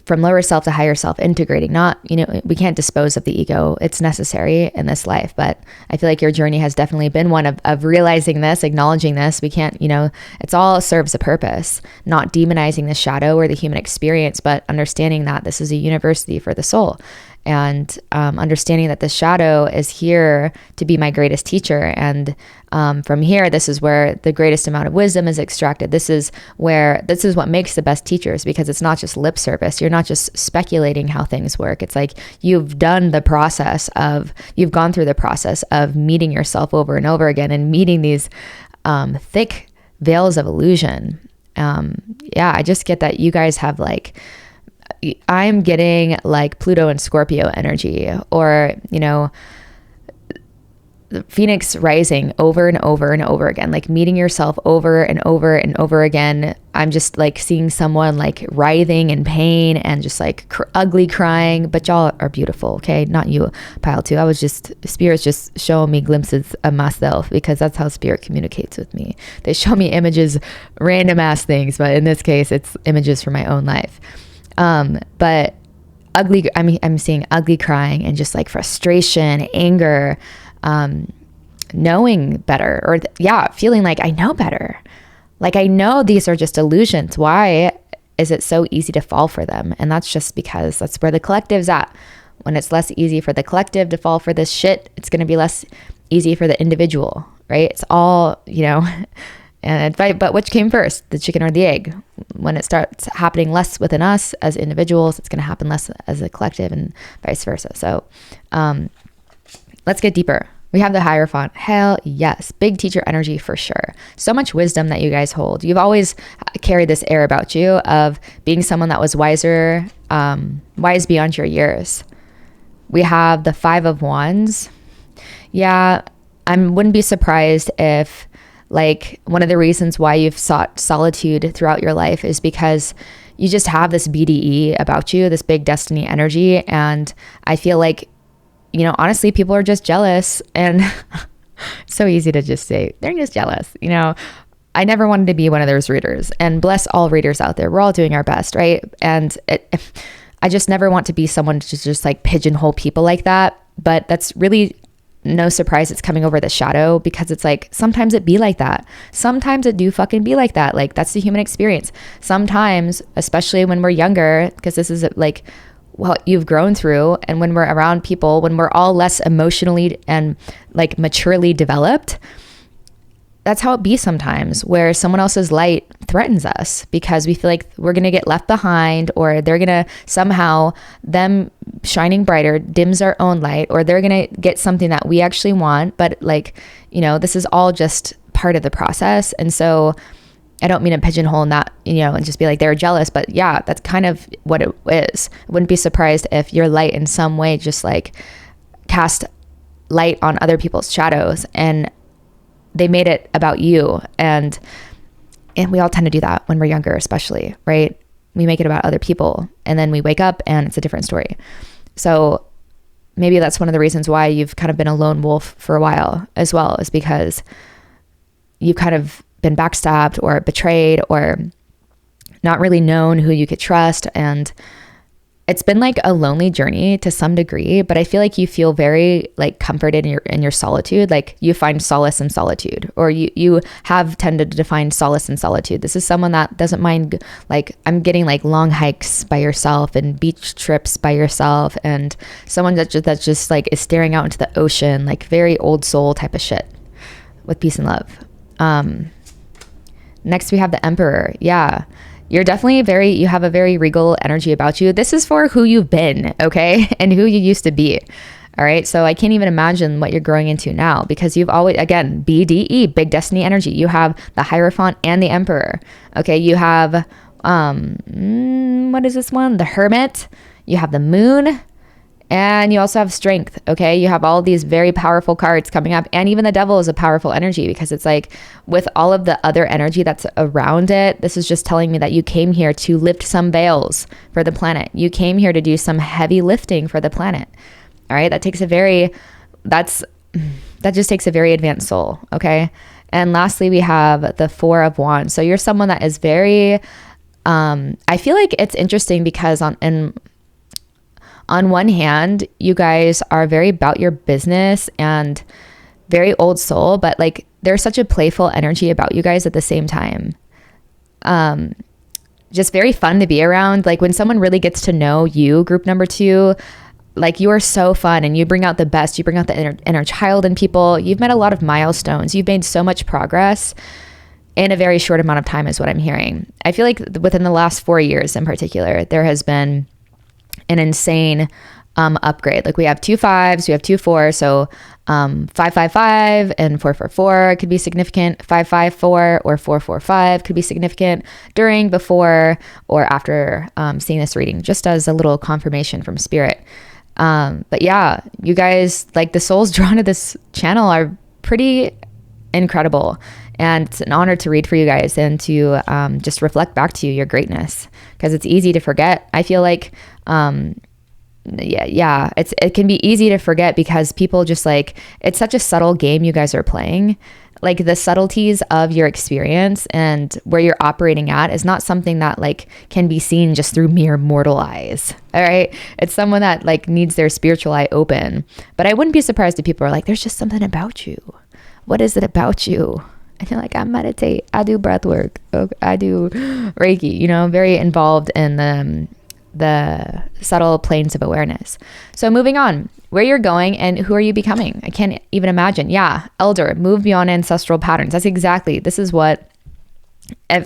from lower self to higher self, integrating. Not, we can't dispose of the ego. It's necessary in this life, but I feel like your journey has definitely been one of realizing this, acknowledging this. We can't, it's all serves a purpose, not demonizing the shadow or the human experience, but understanding that this is a university for the soul. And understanding that the shadow is here to be my greatest teacher. And from here, this is where the greatest amount of wisdom is extracted. This is what makes the best teachers, because it's not just lip service. You're not just speculating how things work. It's like you've gone through the process of meeting yourself over and over again, and meeting these thick veils of illusion. I just get that you guys have like, I'm getting like Pluto and Scorpio energy, or, the phoenix rising over and over and over again, like meeting yourself over and over and over again. I'm just like seeing someone like writhing in pain and just like ugly crying, but y'all are beautiful. Okay. Not you, pile two. Spirit's just showing me glimpses of myself, because that's how spirit communicates with me. They show me images, random ass things, but in this case, it's images from my own life. But ugly, I'm seeing ugly crying and just like frustration, anger, knowing better, or feeling like I know better. Like I know these are just illusions. Why is it so easy to fall for them? And that's just because that's where the collective's at. When it's less easy for the collective to fall for this shit, it's going to be less easy for the individual, right? It's all, but which came first, the chicken or the egg? When it starts happening less within us as individuals, it's going to happen less as a collective, and vice versa. So let's get deeper. We have the Hierophant. Hell yes. Big teacher energy for sure. So much wisdom that you guys hold. You've always carried this air about you of being someone that was wiser, wise beyond your years. We have the Five of Wands. Yeah, I wouldn't be surprised if like one of the reasons why you've sought solitude throughout your life is because you just have this BDE about you, this big destiny energy. And I feel like, honestly, people are just jealous, and it's so easy to just say they're just jealous. I never wanted to be one of those readers, and bless all readers out there. We're all doing our best, right? And I just never want to be someone to just like pigeonhole people like that. But that's really no surprise it's coming over the shadow, because it's like, sometimes it be like that. Sometimes it do fucking be like that. Like that's the human experience. Sometimes, especially when we're younger, because this is like what you've grown through, and when we're around people, when we're all less emotionally and like maturely developed, that's how it be sometimes, where someone else's light threatens us because we feel like we're going to get left behind, or they're going to somehow, them shining brighter dims our own light, or they're going to get something that we actually want. But like, this is all just part of the process. And so I don't mean to pigeonhole in that, and just be like, they're jealous, but yeah, that's kind of what it is. I wouldn't be surprised if your light in some way just like cast light on other people's shadows, and they made it about you. And we all tend to do that when we're younger, especially, right? We make it about other people, and then we wake up and it's a different story. So maybe that's one of the reasons why you've kind of been a lone wolf for a while as well, is because you've kind of been backstabbed or betrayed, or not really known who you could trust. And it's been like a lonely journey to some degree, but I feel like you feel very like comforted in your solitude. Like you find solace in solitude, or you have tended to find solace in solitude. This is someone that doesn't mind, like I'm getting like long hikes by yourself and beach trips by yourself, and someone that's just like is staring out into the ocean, like very old soul type of shit with peace and love. Next we have the Emperor. Yeah. You're definitely you have a very regal energy about you. This is for who you've been, okay? And who you used to be. All right. So I can't even imagine what you're growing into now, because you've always, again, BDE, big destiny energy. You have the Hierophant and the Emperor. Okay. You have, what is this one? The Hermit. You have the Moon. And you also have Strength, okay? You have all these very powerful cards coming up. And even the Devil is a powerful energy, because it's like with all of the other energy that's around it, this is just telling me that you came here to lift some veils for the planet. You came here to do some heavy lifting for the planet, all right? That just takes a very advanced soul, okay? And lastly, we have the Four of Wands. So you're someone that is very, I feel like it's interesting because on one hand, you guys are very about your business and very old soul, but like there's such a playful energy about you guys at the same time. Just very fun to be around. Like when someone really gets to know you, group number 2, like you are so fun and you bring out the best. You bring out the inner child in people. You've met a lot of milestones. You've made so much progress in a very short amount of time is what I'm hearing. I feel like within the last 4 years in particular, there has been an insane upgrade. Like we have 2 5s, we have 2 4s, so 555 and 444 could be significant. 554 or 445 could be significant during, before, or after seeing this reading, just as a little confirmation from spirit. But yeah, you guys, like the souls drawn to this channel are pretty incredible. And it's an honor to read for you guys and to just reflect back to you your greatness, because it's easy to forget. I feel like, it can be easy to forget because people just like, it's such a subtle game you guys are playing. Like the subtleties of your experience and where you're operating at is not something that like can be seen just through mere mortal eyes. All right. It's someone that like needs their spiritual eye open. But I wouldn't be surprised if people are like, there's just something about you. What is it about you? And you're like, I meditate, I do breath work, I do Reiki, you know, very involved in the subtle planes of awareness. So moving on, where you're going and who are you becoming? I can't even imagine. Yeah, elder, move beyond ancestral patterns. This is what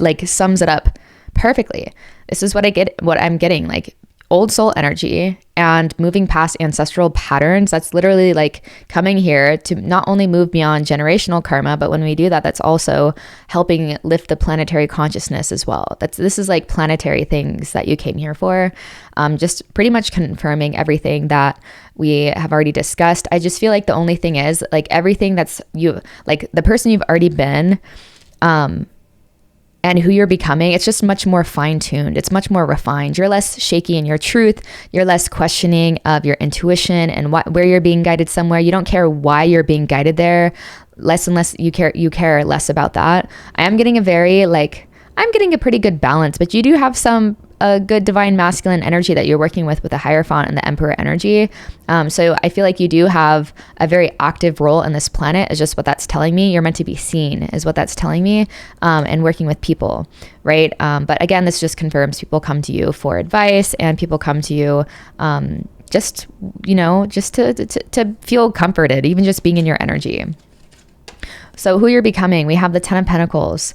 like sums it up perfectly. This is what I'm getting, like old soul energy and moving past ancestral patterns. That's literally like coming here to not only move beyond generational karma, but when we do that, that's also helping lift the planetary consciousness as well. This is like planetary things that you came here for. Just pretty much confirming everything that we have already discussed. I just feel like the only thing is like everything that's you, like the person you've already been, and who you're becoming, it's just much more fine-tuned. It's much more refined. You're less shaky in your truth. You're less questioning of your intuition and where you're being guided somewhere. You don't care why you're being guided there. Less and less you care less about that. I'm getting a pretty good balance, but you do have a good divine masculine energy that you're working with the Hierophant and the Emperor energy. So I feel like you do have a very active role in this planet, is just what that's telling me. You're meant to be seen is what that's telling me, and working with people, right? But again, this just confirms people come to you for advice and people come to you just to feel comforted, even just being in your energy. So who you're becoming, we have the 10 of Pentacles.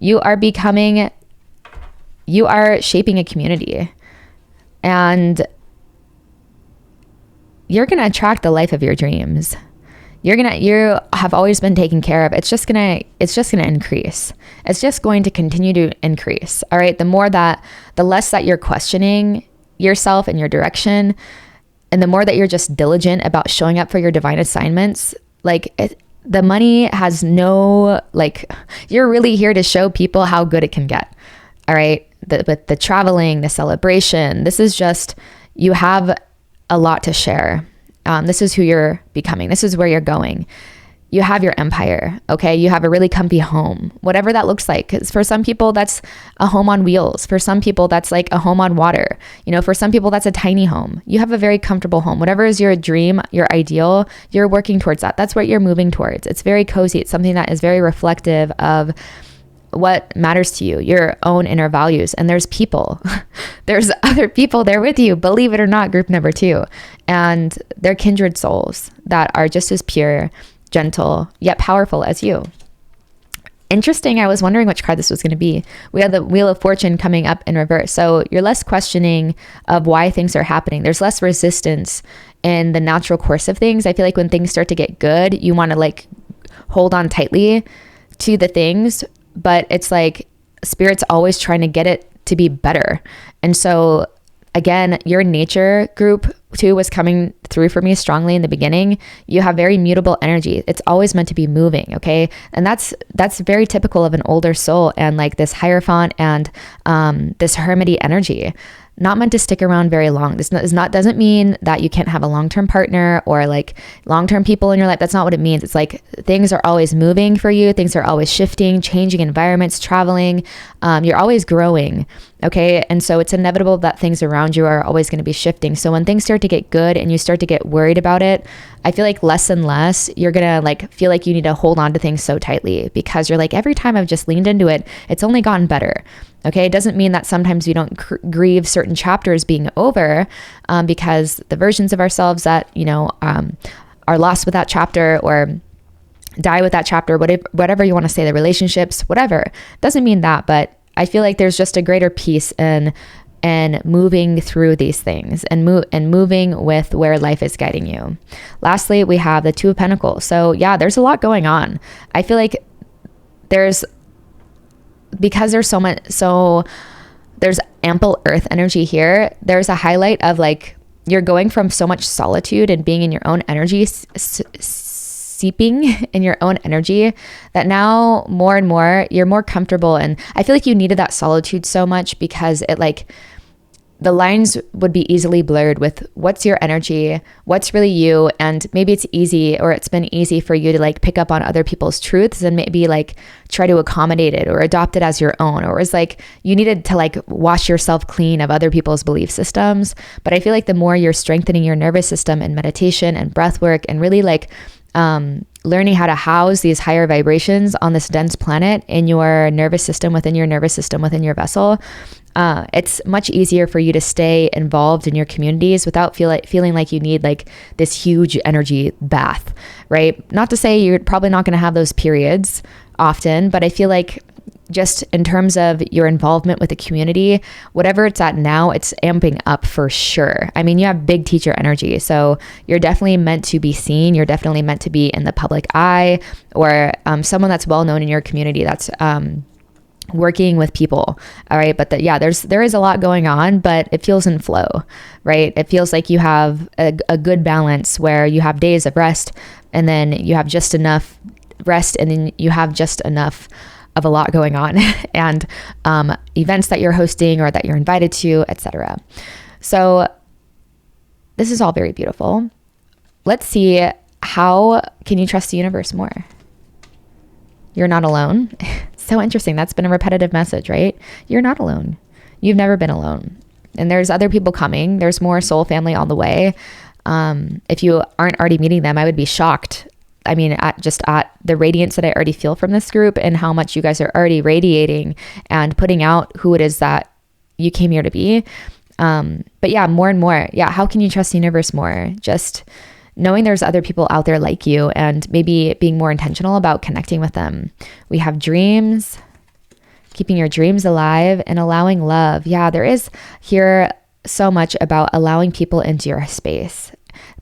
You are shaping a community, and you're going to attract the life of your dreams. You have always been taken care of. It's just going to increase. It's just going to continue to increase. All right. The less that you're questioning yourself and your direction, and the more that you're just diligent about showing up for your divine assignments, the money has no, you're really here to show people how good it can get. All right. With the traveling, the celebration, this is just, you have a lot to share. This is who you're becoming. This is where you're going. You have your empire. Okay. You have a really comfy home, whatever that looks like. 'Cause for some people, that's a home on wheels. For some people, that's like a home on water. You know, for some people, that's a tiny home. You have a very comfortable home. Whatever is your dream, your ideal, you're working towards that. That's what you're moving towards. It's very cozy. It's something that is very reflective of what matters to you, your own inner values. And there's people, there's other people there with you, believe it or not, group number 2. And they're kindred souls that are just as pure, gentle, yet powerful as you. Interesting. I was wondering which card this was going to be. We have the Wheel of Fortune coming up in reverse. So you're less questioning of why things are happening. There's less resistance in the natural course of things. I feel like when things start to get good, you want to hold on tightly to the things, but it's like spirit's always trying to get it to be better. And so again, your nature group 2 was coming through for me strongly in the beginning. You have very mutable energy. It's always meant to be moving. Okay. And that's very typical of an older soul and this Hierophant and this hermity energy. Not meant to stick around very long. This doesn't mean that you can't have a long-term partner or long-term people in your life. That's not what it means. It's things are always moving for you. Things are always shifting, changing environments, traveling. You're always growing. Okay. And so it's inevitable that things around you are always going to be shifting. So when things start to get good and you start to get worried about it, I feel like less and less you're going to feel like you need to hold on to things so tightly, because you're every time I've just leaned into it, it's only gotten better. Okay. It doesn't mean that sometimes we don't grieve certain chapters being over, because the versions of ourselves that, are lost with that chapter or die with that chapter, whatever you want to say, the relationships, whatever, doesn't mean that. But I feel like there's just a greater peace in moving through these things and moving with where life is guiding you. Lastly, we have the 2 of Pentacles. So yeah, there's a lot going on. I feel like because there's there's ample earth energy here. There's a highlight of you're going from so much solitude and being in your own energy, seeping in your own energy, that now more and more you're more comfortable. And I feel like you needed that solitude so much because it like, the lines would be easily blurred with what's your energy, what's really you. And maybe it's easy, or it's been easy for you to like pick up on other people's truths and maybe like try to accommodate it or adopt it as your own. Or it's like you needed to like wash yourself clean of other people's belief systems. But I feel like the more you're strengthening your nervous system and meditation and breath work and really like learning how to house these higher vibrations on this dense planet in your nervous system, within your nervous system, within your vessel, it's much easier for you to stay involved in your communities without feeling like you need like this huge energy bath, right? Not to say you're probably not going to have those periods often, but I feel like just in terms of your involvement with the community, whatever it's at now, it's amping up for sure. I mean, you have big teacher energy, so you're definitely meant to be seen. You're definitely meant to be in the public eye, or someone that's well known in your community that's working with people. All right. But there is a lot going on, but it feels in flow, right? It feels like you have a good balance where you have days of rest, and then you have just enough rest, and then you have just enough of a lot going on and events that you're hosting or that you're invited to, etc. So this is all very beautiful. Let's see, how can you trust the universe more? You're not alone. So interesting. That's been a repetitive message, right? You're not alone. You've never been alone. And there's other people coming. There's more soul family on the way. If you aren't already meeting them, I would be shocked. I mean, at the radiance that I already feel from this group and how much you guys are already radiating and putting out who it is that you came here to be. But yeah, more and more. Yeah. How can you trust the universe more? Just knowing there's other people out there like you, and maybe being more intentional about connecting with them. We have dreams, keeping your dreams alive, and allowing love. Yeah, there is here so much about allowing people into your space,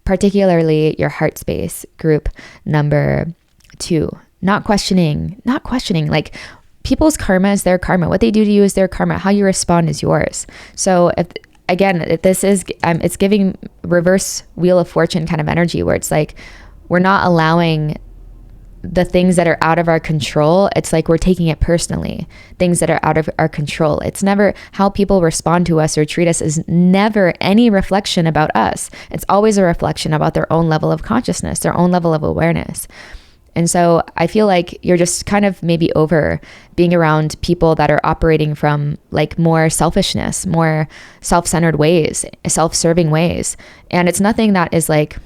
particularly your heart space, group number 2. Not questioning, like people's karma is their karma. What they do to you is their karma. How you respond is yours. So if this is, it's giving reverse wheel of fortune kind of energy, where it's like, we're not allowing the things that are out of our control. It's like we're taking it personally. Things that are out of our control. It's never how people respond to us or treat us is never any reflection about us. It's always a reflection about their own level of consciousness, their own level of awareness. And so I feel like you're just kind of maybe over being around people that are operating from like more selfishness, more self-centered ways, self-serving ways. And it's nothing that is like,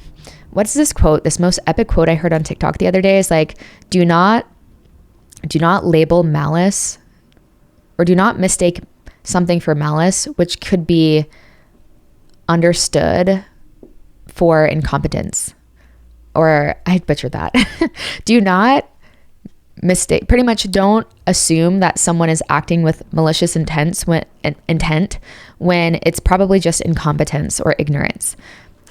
what's this quote? This most epic quote I heard on TikTok the other day is like, do not label malice, or do not mistake something for malice, which could be understood for incompetence. Or I butchered that. Do not mistake, pretty much don't assume that someone is acting with malicious intent when it's probably just incompetence or ignorance.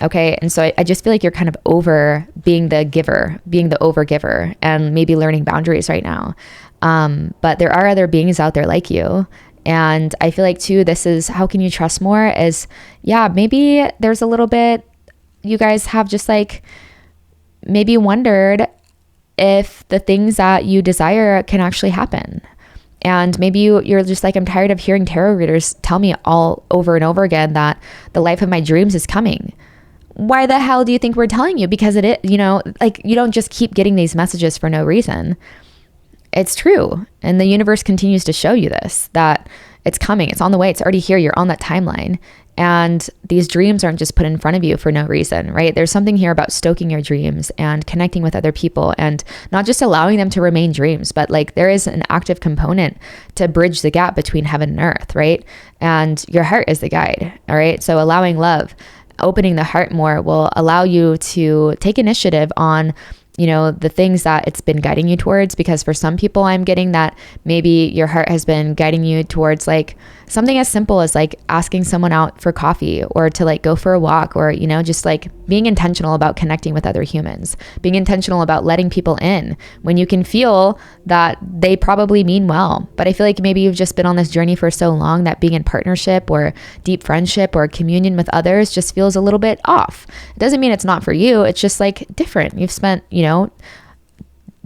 Okay. And so I just feel like you're kind of over being the giver, being the overgiver, and maybe learning boundaries right now. But there are other beings out there like you. And I feel like too, this is how can you trust more is, yeah, maybe there's a little bit, you guys have just like, maybe wondered if the things that you desire can actually happen. And maybe you're just like, I'm tired of hearing tarot readers tell me all over and over again that the life of my dreams is coming. Why the hell do you think we're telling you? Because it is, like you don't just keep getting these messages for no reason. It's true. And the universe continues to show you this, that it's coming. It's on the way. It's already here. You're on that timeline. And these dreams aren't just put in front of you for no reason, right? There's something here about stoking your dreams and connecting with other people, and not just allowing them to remain dreams, but like there is an active component to bridge the gap between heaven and earth, right? And your heart is the guide, all right? So allowing love, opening the heart more will allow you to take initiative on the things that it's been guiding you towards. Because for some people, I'm getting that maybe your heart has been guiding you towards like something as simple as like asking someone out for coffee or to like go for a walk, or, you know, just like being intentional about connecting with other humans, being intentional about letting people in when you can feel that they probably mean well. But I feel like maybe you've just been on this journey for so long that being in partnership or deep friendship or communion with others just feels a little bit off. It doesn't mean it's not for you. It's just like different. You've spent, you know,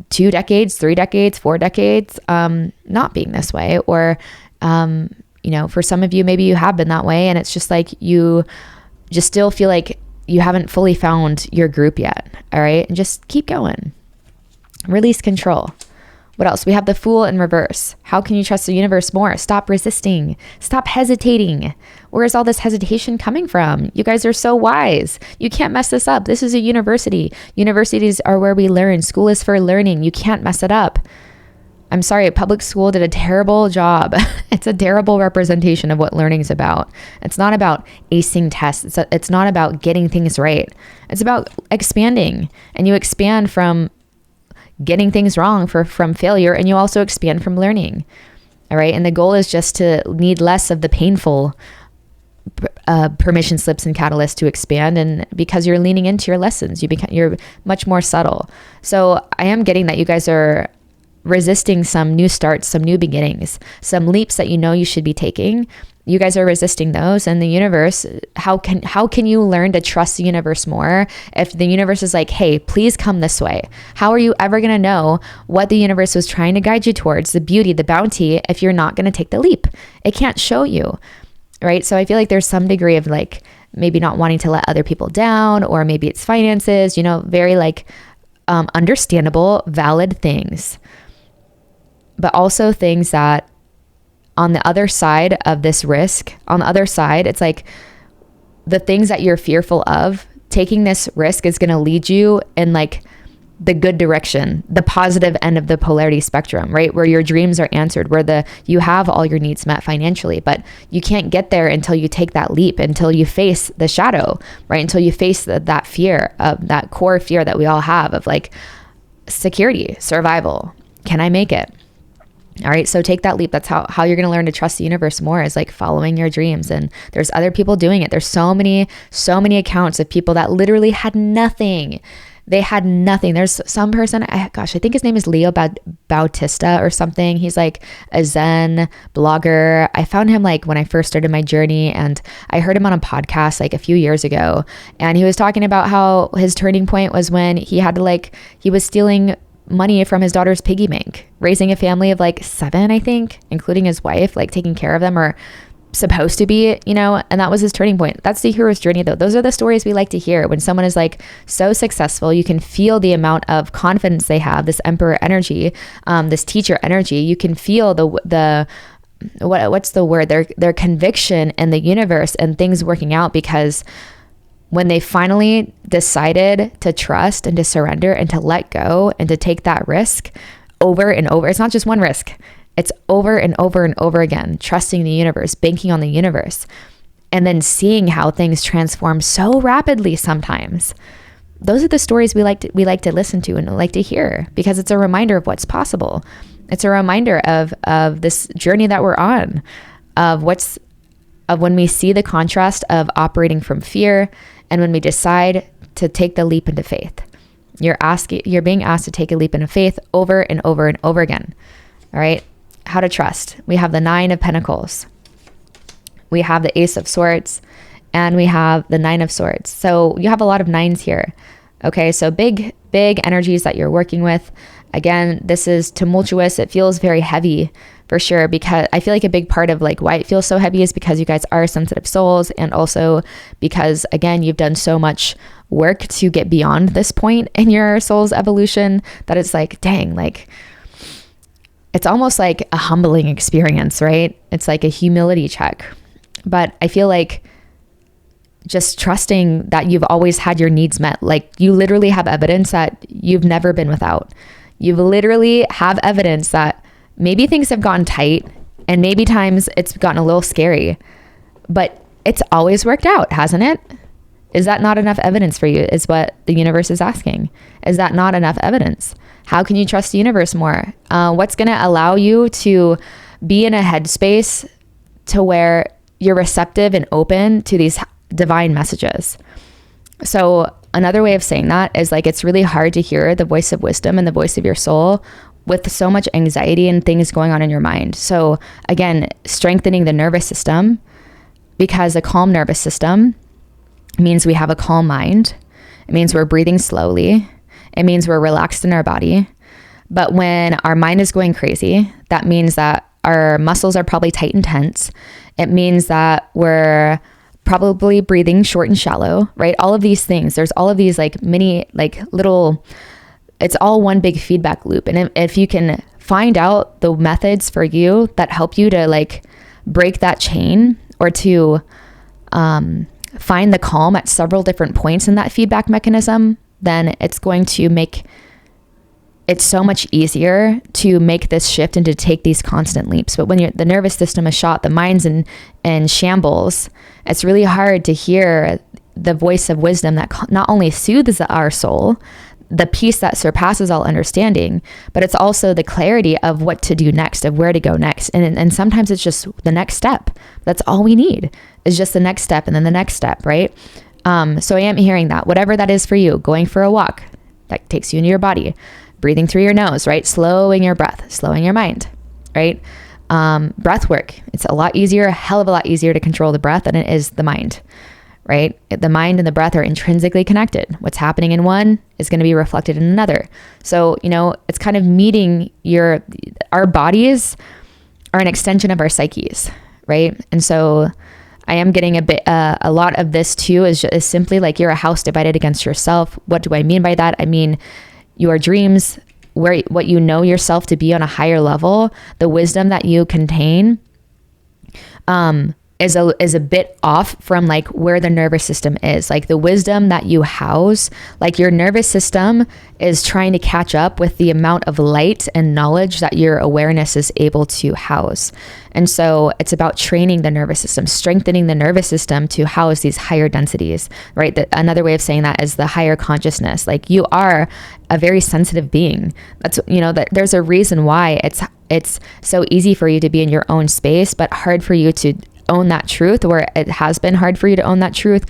2 decades, 3 decades, 4 decades, not being this way. Or, you know, for some of you, maybe you have been that way, and it's just like you just still feel like you haven't fully found your group yet. All right. And just keep going. Release control. What else? We have the Fool in reverse. How can you trust the universe more? Stop resisting. Stop hesitating. Where is all this hesitation coming from? You guys are so wise. You can't mess this up. This is a university. Universities are where we learn. School is for learning. You can't mess it up. I'm sorry, public school did a terrible job. It's a terrible representation of what learning is about. It's not about acing tests. It's not about getting things right. It's about expanding. And you expand from getting things wrong, from failure, and you also expand from learning. All right. And the goal is just to need less of the painful permission slips and catalysts to expand. And because you're leaning into your lessons, you're much more subtle. So I am getting that you guys are resisting some new starts, some new beginnings, some leaps that you know you should be taking. You guys are resisting those. And the universe, how can you learn to trust the universe more if the universe is like, hey, please come this way? How are you ever going to know what the universe was trying to guide you towards, the beauty, the bounty, if you're not going to take the leap? It can't show you, right? So I feel like there's some degree of like maybe not wanting to let other people down, or maybe it's finances, you know, very like understandable, valid things. But also things that on the other side of this risk, on the other side, it's like the things that you're fearful of, taking this risk is going to lead you in like the good direction, the positive end of the polarity spectrum, right? Where your dreams are answered, where you have all your needs met financially, but you can't get there until you take that leap, until you face the shadow, right? Until you face that fear, of that core fear that we all have of like security, survival. Can I make it? All right. So take that leap. That's how you're going to learn to trust the universe more, is like following your dreams. And there's other people doing it. There's so many accounts of people that literally had nothing. They had nothing. There's some person, I think his name is Leo Bautista or something. He's like a Zen blogger. I found him like when I first started my journey, and I heard him on a podcast like a few years ago. And he was talking about how his turning point was when he was stealing money from his daughter's piggy bank, raising a family of like 7, I think, including his wife, like taking care of them, or supposed to be, you know, and that was his turning point. That's the hero's journey though. Those are the stories we like to hear. When someone is like so successful, you can feel the amount of confidence they have, this emperor energy, this teacher energy. You can feel what's the word? Their conviction in the universe and things working out, because when they finally decided to trust and to surrender and to let go and to take that risk over and over, it's not just one risk, it's over and over and over again, trusting the universe, banking on the universe, and then seeing how things transform so rapidly sometimes. Those are the stories we like to listen to and like to hear, because it's a reminder of what's possible. It's a reminder of this journey that we're on, of when we see the contrast of operating from fear, and when we decide to take the leap into faith. You're being asked to take a leap into faith over and over and over again. All right. How to trust. We have the 9 of Pentacles. We have the Ace of Swords, and we have the 9 of Swords. So you have a lot of 9s here. Okay. So big energies that you're working with. Again, this is tumultuous. It feels very heavy for sure, because I feel like a big part of like why it feels so heavy is because you guys are sensitive souls, and also because, again, you've done so much work to get beyond this point in your soul's evolution that it's like, dang, like it's almost like a humbling experience, right? It's like a humility check. But I feel like just trusting that you've always had your needs met. Like you literally have evidence that you've never been without. You literally have evidence that maybe things have gotten tight, and maybe times it's gotten a little scary, but it's always worked out, hasn't it? Is that not enough evidence for you, is what the universe is asking? Is that not enough evidence? How can you trust the universe more? What's going to allow you to be in a headspace to where you're receptive and open to these divine messages. So another way of saying that is like, it's really hard to hear the voice of wisdom and the voice of your soul with so much anxiety and things going on in your mind. So again, strengthening the nervous system, because a calm nervous system means we have a calm mind. It means we're breathing slowly. It means we're relaxed in our body. But when our mind is going crazy, that means that our muscles are probably tight and tense. It means that we're probably breathing short and shallow, right? All of these things, there's all of these like mini, like little, it's all one big feedback loop. And if you can find out the methods for you that help you to like break that chain, or to find the calm at several different points in that feedback mechanism, then it's going to make it so much easier to make this shift and to take these constant leaps. But when the nervous system is shot, the mind's in shambles, it's really hard to hear the voice of wisdom that not only soothes our soul, the peace that surpasses all understanding, but it's also the clarity of what to do next, of where to go next. And sometimes it's just the next step. That's all we need, is just the next step and then the next step, right? So I am hearing that, whatever that is for you, going for a walk, that takes you into your body, breathing through your nose, right? Slowing your breath, slowing your mind, right? Breath work. It's a lot easier, a hell of a lot easier to control the breath than it is the mind, right? The mind and the breath are intrinsically connected. What's happening in one is going to be reflected in another. So, it's kind of meeting our bodies are an extension of our psyches, right? And so I am getting a lot of this too, is simply like you're a house divided against yourself. What do I mean by that? I mean, your dreams, what you know yourself to be on a higher level, the wisdom that you contain, is a bit off from like where the nervous system is. Like the wisdom that you house, like your nervous system is trying to catch up with the amount of light and knowledge that your awareness is able to house. And so it's about training the nervous system, strengthening the nervous system to house these higher densities, right? Another way of saying that is the higher consciousness. Like you are a very sensitive being. That's, that there's a reason why it's so easy for you to be in your own space, but hard for you to own that truth, or it has been hard for you to own that truth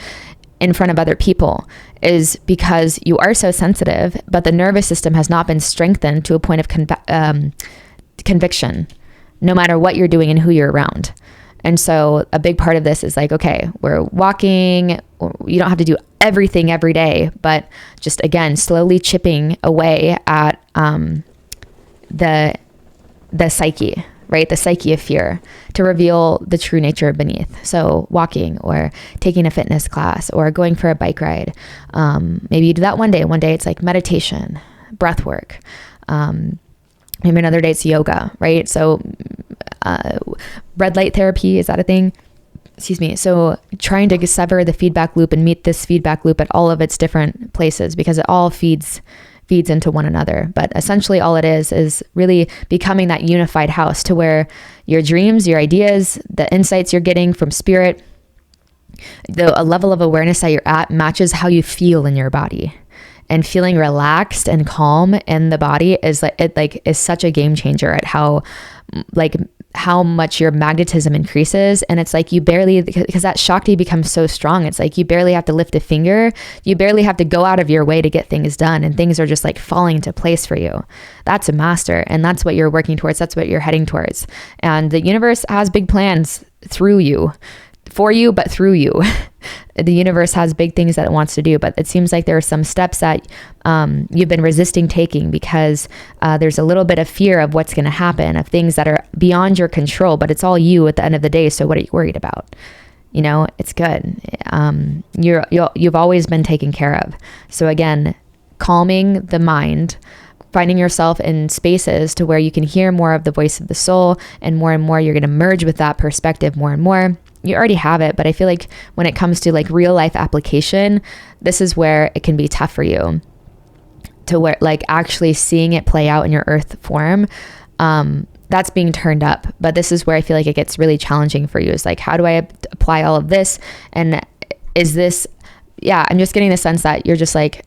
in front of other people, is because you are so sensitive, but the nervous system has not been strengthened to a point of conviction, no matter what you're doing and who you're around. And so a big part of this is like, okay, we're walking, you don't have to do everything every day, but just again, slowly chipping away at the psyche, right? The psyche of fear, to reveal the true nature beneath. So walking, or taking a fitness class, or going for a bike ride. Maybe you do that one day. One day it's like meditation, breath work. Maybe another day it's yoga, right? So red light therapy, is that a thing? Excuse me. So trying to sever the feedback loop and meet this feedback loop at all of its different places, because it all feeds into one another. But essentially all it is really becoming that unified house, to where your dreams, your ideas, the insights you're getting from spirit, a level of awareness that you're at matches how you feel in your body. And feeling relaxed and calm in the body is such a game changer at how much your magnetism increases. And it's like you barely, because that Shakti becomes so strong, it's like you barely have to lift a finger, you barely have to go out of your way to get things done, and things are just like falling into place for you. That's a master, and that's what you're working towards, that's what you're heading towards. And the universe has big plans through you, for you, but through you. The universe has big things that it wants to do, but it seems like there are some steps that you've been resisting taking, because there's a little bit of fear of what's going to happen, of things that are beyond your control, but it's all you at the end of the day. So what are you worried about? It's good. You've always been taken care of. So again, calming the mind, finding yourself in spaces to where you can hear more of the voice of the soul, and more you're going to merge with that perspective more and more. You already have it, but I feel like when it comes to like real life application, this is where it can be tough for you, to where like actually seeing it play out in your earth form. That's being turned up, but this is where I feel like it gets really challenging for you. Is like, how do I apply all of this? And is this, I'm just getting the sense that you're just like,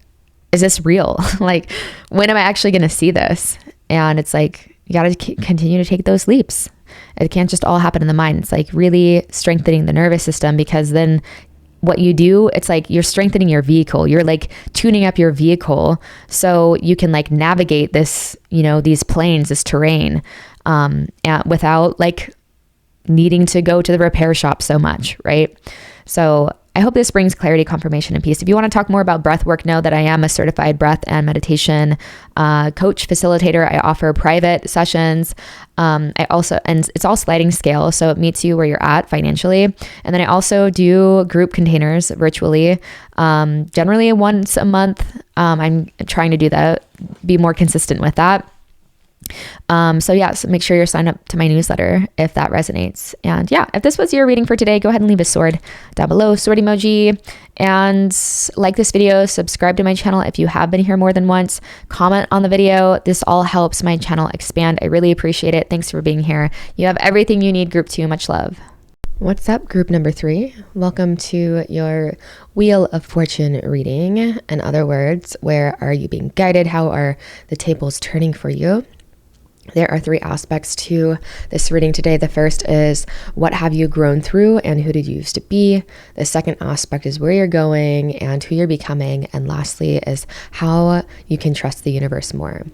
is this real? Like, when am I actually going to see this? And it's like, you got to continue to take those leaps. It can't just all happen in the mind. It's like really strengthening the nervous system, because then what you do, it's like you're strengthening your vehicle. You're like tuning up your vehicle so you can like navigate this, these planes, this terrain, without like needing to go to the repair shop so much, right? So I hope this brings clarity, confirmation, and peace. If you want to talk more about breath work, know that I am a certified breath and meditation coach, facilitator. I offer private sessions. And it's all sliding scale, so it meets you where you're at financially. And then I also do group containers virtually, generally once a month. I'm trying to do that, be more consistent with that. So make sure you're signed up to my newsletter if that resonates. And if this was your reading for today, go ahead and leave a sword down below, sword emoji, and like this video, subscribe to my channel if you have been here more than once, comment on the video. This all helps my channel expand. I really appreciate it. Thanks for being here. You have everything you need, group 2. Much love. What's up, group number 3? Welcome to your Wheel of Fortune reading. In other words, where are you being guided? How are the tables turning for you? There are 3 aspects to this reading today. The first is, what have you grown through and who did you used to be? The second aspect is where you're going and who you're becoming. And lastly is how you can trust the universe more.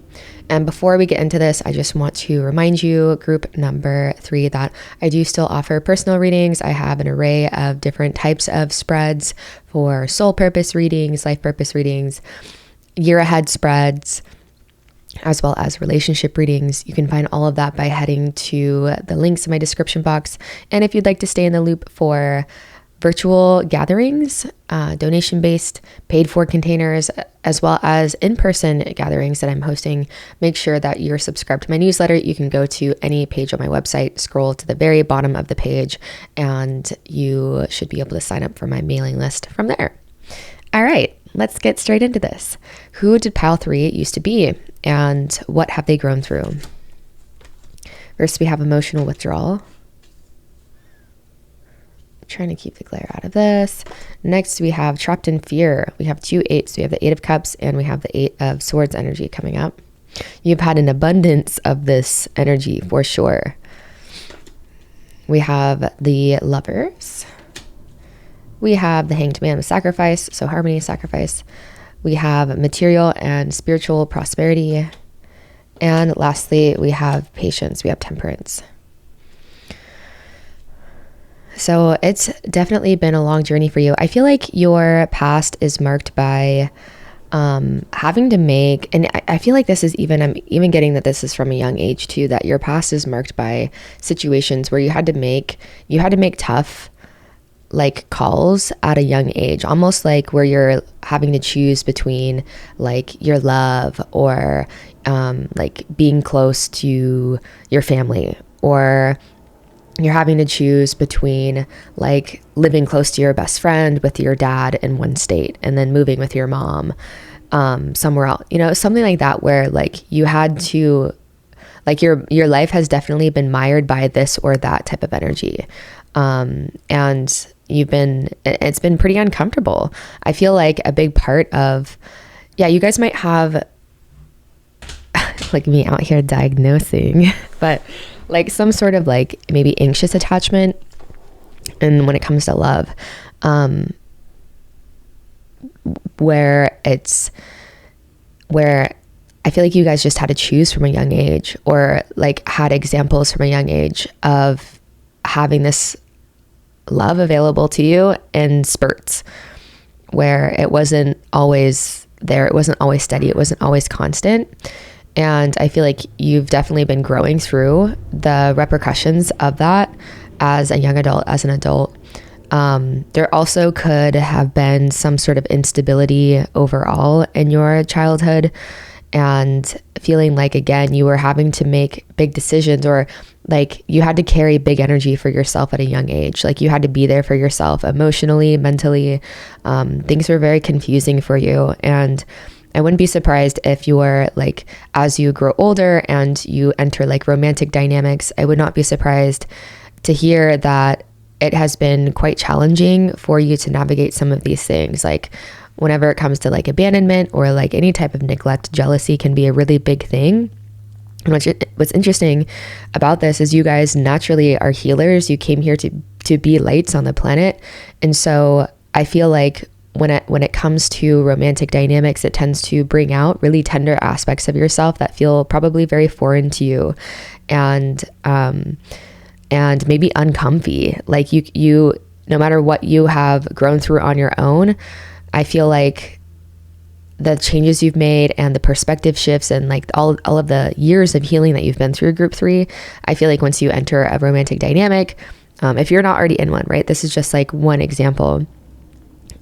And before we get into this, I just want to remind you, group number 3, that I do still offer personal readings. I have an array of different types of spreads for soul purpose readings, life purpose readings, year ahead spreads, as well as relationship readings. You can find all of that by heading to the links in my description box. And if you'd like to stay in the loop for virtual gatherings, donation-based, paid-for containers, as well as in-person gatherings that I'm hosting, make sure that you're subscribed to my newsletter. You can go to any page on my website, scroll to the very bottom of the page, and you should be able to sign up for my mailing list from there. All right, let's get straight into this. Who did pile 3 used to be, and what have they grown through? First, we have emotional withdrawal. Trying to keep the glare out of this. Next, we have trapped in fear. We have 2 8s. We have the 8 of Cups, and we have the 8 of Swords energy coming up. You've had an abundance of this energy for sure. We have the Lovers. We have the Hanged Man with sacrifice, so harmony, sacrifice. We have material and spiritual prosperity. And lastly, we have patience. We have temperance. So it's definitely been a long journey for you. I feel like your past is marked by having to make, and I feel like this is I'm even getting that this is from a young age too, that your past is marked by situations where you had to make tough like calls at a young age, almost like where you're having to choose between like your love or like being close to your family, or you're having to choose between like living close to your best friend with your dad in one state and then moving with your mom somewhere else, something like that, where like you had to, like your life has definitely been mired by this or that type of energy. And it's been pretty uncomfortable. I feel like a big part of, you guys might have like me out here diagnosing, but like some sort of like maybe anxious attachment. And when it comes to love, where I feel like you guys just had to choose from a young age, or like had examples from a young age of having this love available to you in spurts, where it wasn't always there. It wasn't always steady. It wasn't always constant. And I feel like you've definitely been growing through the repercussions of that as a young adult, as an adult. There also could have been some sort of instability overall in your childhood, and feeling like, again, you were having to make big decisions, or like you had to carry big energy for yourself at a young age. Like you had to be there for yourself emotionally, mentally. Things were very confusing for you. And I wouldn't be surprised if you're like, as you grow older and you enter like romantic dynamics, I would not be surprised to hear that it has been quite challenging for you to navigate some of these things. Like whenever it comes to like abandonment or like any type of neglect, jealousy can be a really big thing. And what's interesting about this is you guys naturally are healers. You came here to be lights on the planet. And so I feel like when it comes to romantic dynamics, it tends to bring out really tender aspects of yourself that feel probably very foreign to you, and maybe uncomfy. Like you no matter what you have grown through on your own, I feel like the changes you've made and the perspective shifts and like all of the years of healing that you've been through group 3, I feel like once you enter a romantic dynamic, if you're not already in one, right? This is just like one example.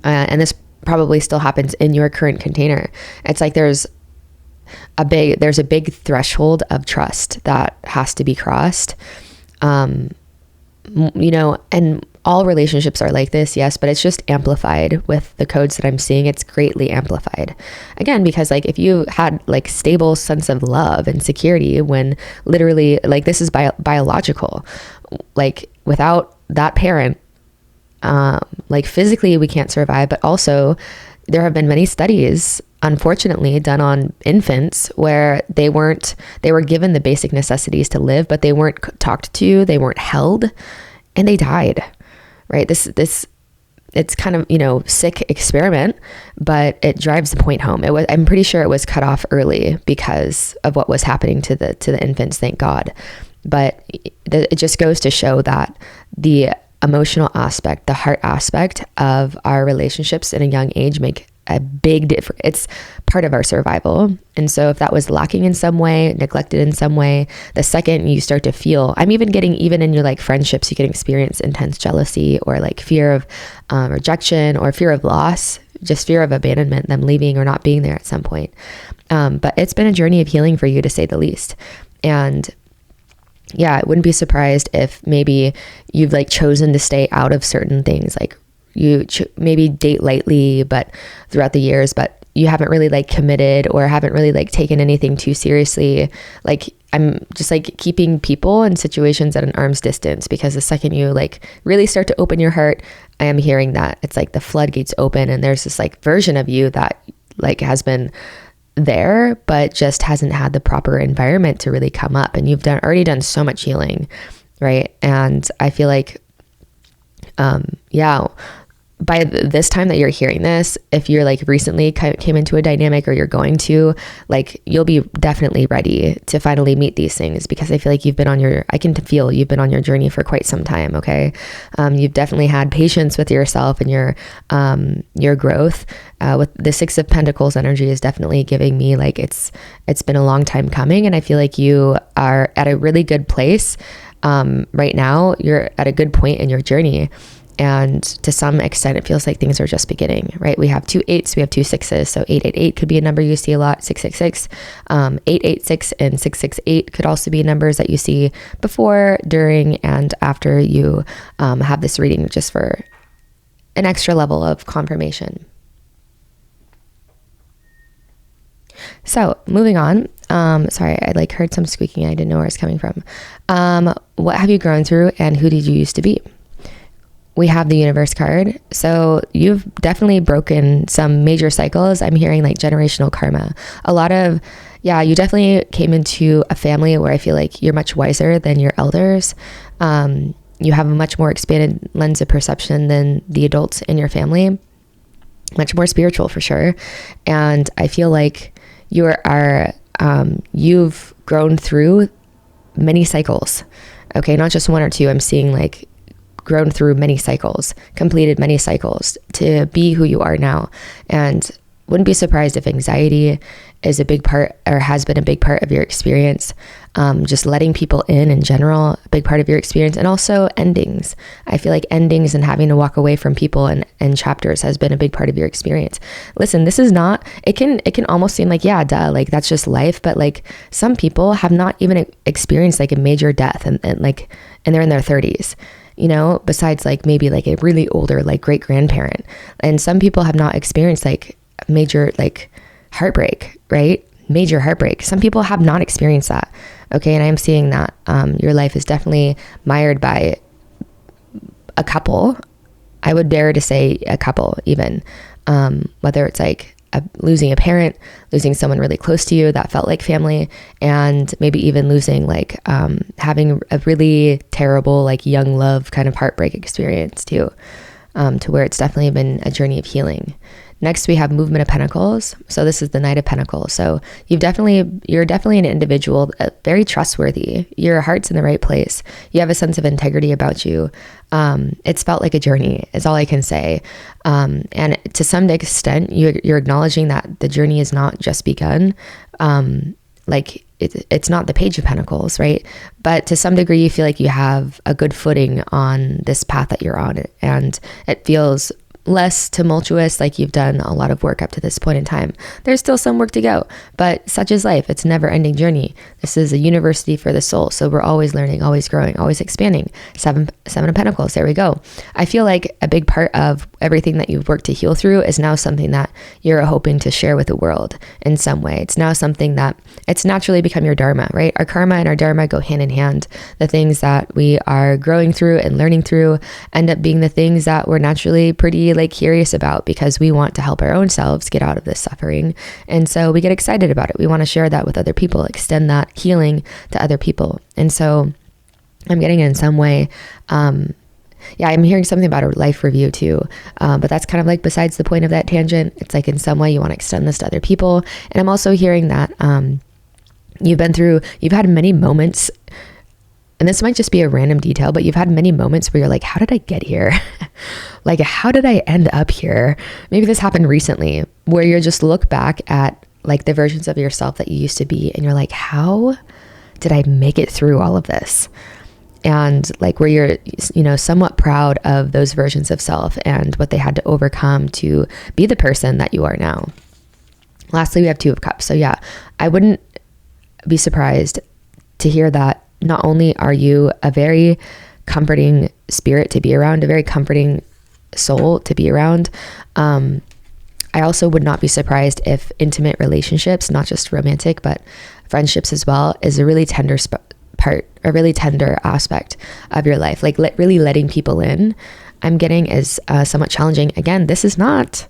And this probably still happens in your current container. It's like there's a big threshold of trust that has to be crossed. And all relationships are like this, yes, but it's just amplified with the codes that I'm seeing. It's greatly amplified. Again, because like if you had like stable sense of love and security when literally like this is biological, like without that parent, like physically we can't survive, but also there have been many studies, unfortunately, done on infants where they were given the basic necessities to live, but they weren't talked to, they weren't held, and they died, right? This it's kind of, sick experiment, but it drives the point home. I'm pretty sure it was cut off early because of what was happening to the infants, thank God. But it just goes to show that the emotional aspect, the heart aspect of our relationships in a young age make a big difference. It's part of our survival. And so if that was lacking in some way, neglected in some way, the second you start to feel, I'm even getting, even in your like friendships, you can experience intense jealousy or like fear of rejection or fear of loss, just fear of abandonment, them leaving or not being there at some point. But it's been a journey of healing for you, to say the least. And yeah, I wouldn't be surprised if maybe you've like chosen to stay out of certain things, like you maybe date lightly, but throughout the years, but you haven't really like committed or haven't really like taken anything too seriously. Like I'm just like keeping people and situations at an arm's distance, because the second you like really start to open your heart, I am hearing that it's like the floodgates open and there's this like version of you that like has been there, but just hasn't had the proper environment to really come up. And you've already done so much healing, right? And I feel like, by this time that you're hearing this, if you're like recently came into a dynamic or you're going to, like, you'll be definitely ready to finally meet these things, because I feel like I can feel you've been on your journey for quite some time. Okay. You've definitely had patience with yourself and your growth. With the Six of Pentacles energy is definitely giving me like, it's been a long time coming. And I feel like you are at a really good place. Right now you're at a good point in your journey. And to some extent, it feels like things are just beginning, right? We have 2 8s, we have 2 6s. So 888 could be a number you see a lot, 666, 886 and 668 could also be numbers that you see before, during, and after you have this reading, just for an extra level of confirmation. So moving on, sorry, I like heard some squeaking. I didn't know where it's coming from. What have you grown through and who did you used to be? We have the Universe card. So you've definitely broken some major cycles. I'm hearing like generational karma. You definitely came into a family where I feel like you're much wiser than your elders. You have a much more expanded lens of perception than the adults in your family. Much more spiritual for sure. And I feel like you've grown through many cycles. Okay, not just one or two. I'm seeing like grown through many cycles, completed many cycles to be who you are now. And wouldn't be surprised if anxiety is a big part, or has been a big part of your experience. Just letting people in general, a big part of your experience. And also endings. I feel like endings and having to walk away from people and chapters has been a big part of your experience. Listen, this is not, it can almost seem like, yeah, duh, like that's just life. But like some people have not even experienced like a major death and they're in their 30s. Besides like maybe like a really older, like great grandparent. And some people have not experienced like major like heartbreak, right? Major heartbreak. Some people have not experienced that. Okay. And I'm seeing that your life is definitely mired by a couple. I would dare to say a couple even, whether it's like losing a parent, losing someone really close to you that felt like family, and maybe even losing like having a really terrible like young love kind of heartbreak experience too, to where it's definitely been a journey of healing. Next, we have Movement of Pentacles. So this is the Knight of Pentacles. So you're definitely an individual, very trustworthy. Your heart's in the right place. You have a sense of integrity about you. It's felt like a journey is all I can say. And to some extent, you're acknowledging that the journey is not just begun. Like it's not the Page of Pentacles, right? But to some degree, you feel like you have a good footing on this path that you're on. And it feels less tumultuous, like you've done a lot of work up to this point in time. There's still some work to go, but such is life. It's a never-ending journey. This is a university for the soul, so we're always learning, always growing, always expanding. Seven of Pentacles, there we go. I feel like a big part of everything that you've worked to heal through is now something that you're hoping to share with the world in some way. It's now something that it's naturally become your dharma, right? Our karma and our dharma go hand in hand. The things that we are growing through and learning through end up being the things that we're naturally pretty like curious about, because we want to help our own selves get out of this suffering. And so we get excited about it. We want to share that with other people, extend that healing to other people. And so I'm getting in some way, I'm hearing something about a life review too. But that's kind of like besides the point of that tangent. It's like in some way you want to extend this to other people. And I'm also hearing that you've had many moments, and this might just be a random detail, but you've had many moments where you're like, how did I get here? Like, how did I end up here? Maybe this happened recently, where you just look back at like the versions of yourself that you used to be, and you're like, how did I make it through all of this? And like where you're, somewhat proud of those versions of self and what they had to overcome to be the person that you are now. Lastly, we have Two of Cups. So yeah, I wouldn't be surprised to hear that not only are you a very comforting spirit to be around, a very comforting soul to be around, I also would not be surprised if intimate relationships, not just romantic, but friendships as well, is a really tender a really tender aspect of your life. Like really letting people in, I'm getting is somewhat challenging. Again, this is not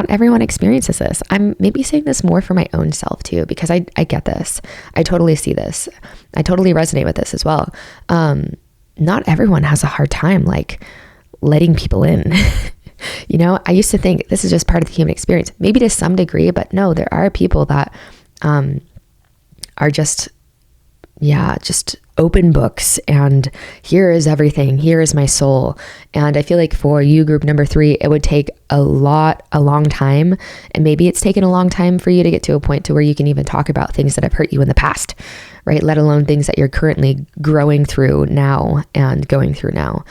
everyone experiences this. I'm maybe saying this more for my own self too, because I get this. I totally see this. I totally resonate with this as well. Not everyone has a hard time like letting people in. I used to think this is just part of the human experience, maybe to some degree, but no, there are people that are just open books, and here is everything, here is my soul. And I feel like for you, group number 3, it would take a long time, and maybe it's taken a long time for you to get to a point to where you can even talk about things that have hurt you in the past, right? Let alone things that you're currently growing through now and going through now.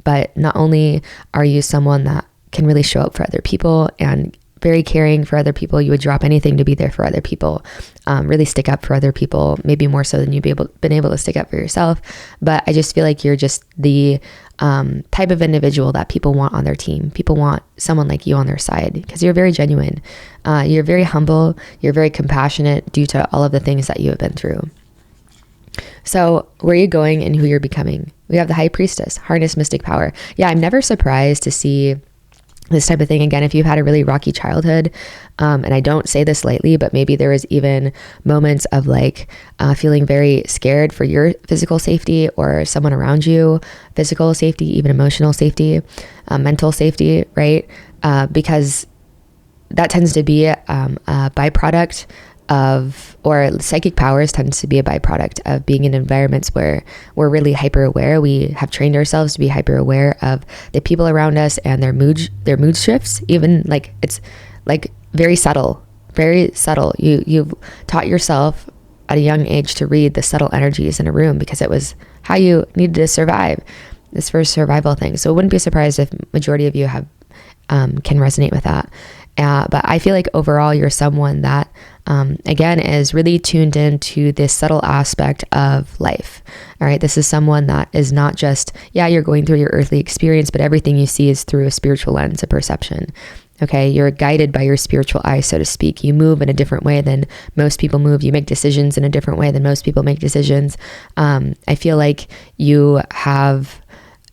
But not only are you someone that can really show up for other people and very caring for other people, you would drop anything to be there for other people, really stick up for other people, maybe more so than you've been able to stick up for yourself. But I just feel like you're just the type of individual that people want on their team. People want someone like you on their side because you're very genuine. You're very humble. You're very compassionate due to all of the things that you have been through. So where are you going and who you're becoming? We have the High Priestess, harness mystic power. Yeah, I'm never surprised to see this type of thing. Again, if you've had a really rocky childhood, and I don't say this lightly, but maybe there was even moments of like feeling very scared for your physical safety or someone around you, physical safety, even emotional safety, mental safety, right? Because that tends to be a byproduct of, or psychic powers tends to be a byproduct of being in environments where we're really hyper aware. We have trained ourselves to be hyper aware of the people around us and their mood shifts. Even like it's like very subtle. You've taught yourself at a young age to read the subtle energies in a room because it was how you needed to survive. This first survival thing. So it wouldn't be surprised if majority of you have can resonate with that. But I feel like overall you're someone that, again, is really tuned into this subtle aspect of life. All right. This is someone that is not just, you're going through your earthly experience, but everything you see is through a spiritual lens, a perception. Okay. You're guided by your spiritual eye, so to speak. You move in a different way than most people move. You make decisions in a different way than most people make decisions. I feel like you have,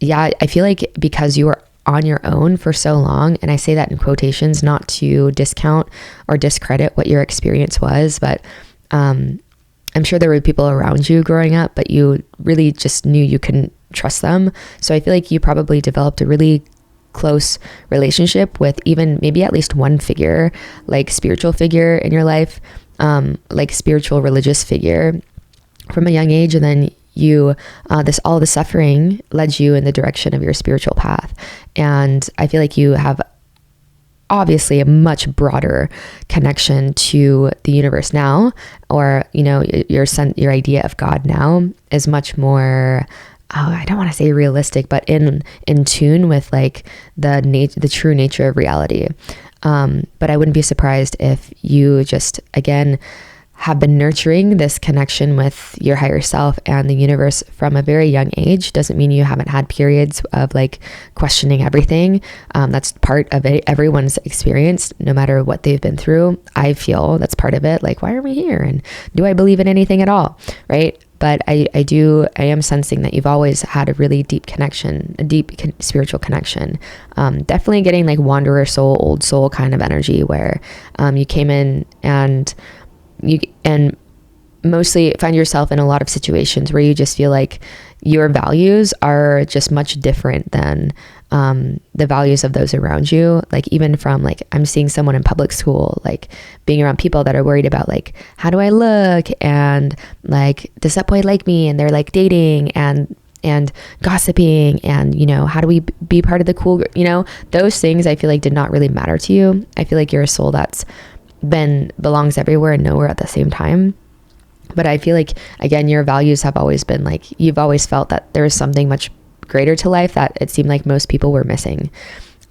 I feel like because you are on your own for so long, and I say that in quotations, not to discount or discredit what your experience was, but I'm sure there were people around you growing up, but you really just knew you couldn't trust them. So I feel like you probably developed a really close relationship with even maybe at least one figure, like spiritual figure in your life, like spiritual religious figure from a young age. And then you, all the suffering led you in the direction of your spiritual path. And I feel like you have obviously a much broader connection to the universe now, or, you know, your idea of God now is much more, I don't want to say realistic, but in tune with like the true nature of reality. But I wouldn't be surprised if you just, again, have been nurturing this connection with your higher self and the universe from a very young age. Doesn't mean you haven't had periods of like questioning everything. That's part of it. Everyone's experience, no matter what they've been through. I feel that's part of it. Like, why are we here? And do I believe in anything at all? Right? But I am sensing that you've always had a really deep connection, a deep spiritual connection. Definitely getting like wanderer soul, old soul kind of energy where you came in and mostly find yourself in a lot of situations where you just feel like your values are just much different than the values of those around you. Like even from like, I'm seeing someone in public school, like being around people that are worried about like, how do I look? And like, does that boy like me? And they're like dating and gossiping and, you know, how do we be part of the cool, you know, those things I feel like did not really matter to you. I feel like you're a soul that's belongs everywhere and nowhere at the same time. But I feel like, again, your values have always been like, you've always felt that there is something much greater to life that it seemed like most people were missing.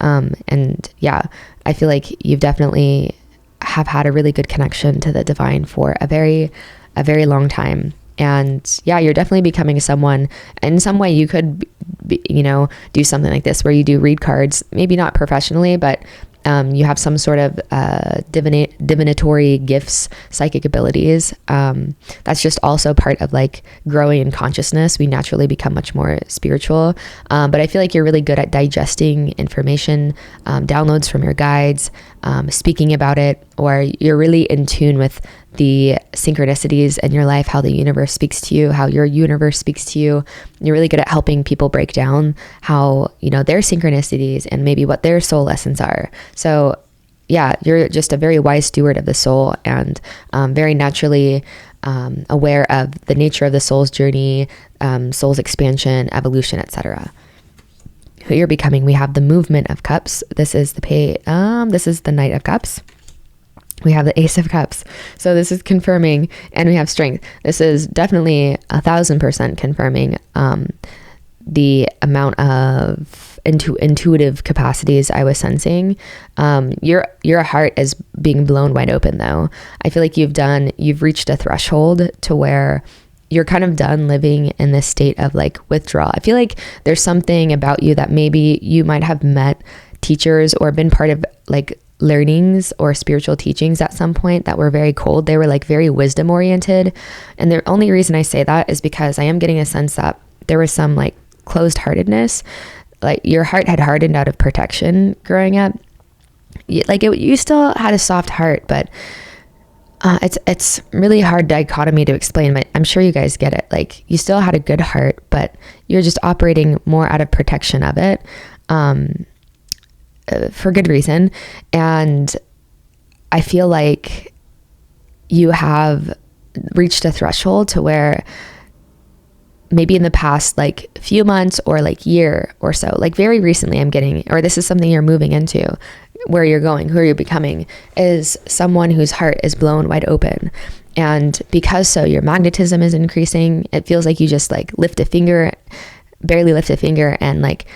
And yeah, I feel like you've definitely have had a really good connection to the divine for a very long time. And yeah, you're definitely becoming someone. In some way you could be, you know, do something like this where you do read cards, maybe not professionally, but you have some sort of divinatory gifts, psychic abilities. That's just also part of like growing in consciousness. We naturally become much more spiritual. But I feel like you're really good at digesting information, downloads from your guides, speaking about it, or you're really in tune with the synchronicities in your life, how the universe speaks to you, how your universe speaks to you. You're really good at helping people break down how, you know, their synchronicities and maybe what their soul lessons are. So yeah, you're just a very wise steward of the soul and very naturally aware of the nature of the soul's journey, soul's expansion, evolution, etc. Who you're becoming. We have the movement of cups. This is the Knight of Cups. We have the Ace of Cups. So this is confirming, and we have Strength. This is definitely 1,000% confirming the amount of intuitive capacities I was sensing. Your heart is being blown wide open though. I feel like you've reached a threshold to where you're kind of done living in this state of like withdrawal. I feel like there's something about you that maybe you might have met teachers or been part of like learnings or spiritual teachings at some point that were very cold. They were like very wisdom oriented. And the only reason I say that is because I am getting a sense that there was some like closed heartedness, like your heart had hardened out of protection growing up. You still had a soft heart, but it's really hard dichotomy to explain, but I'm sure you guys get it. Like you still had a good heart, but you're just operating more out of protection of it. For good reason. And I feel like you have reached a threshold to where maybe in the past like few months or like year or so, like very recently I'm getting, or this is something you're moving into, where you're going, who you're becoming is someone whose heart is blown wide open. And because so your magnetism is increasing, it feels like you just like barely lift a finger and like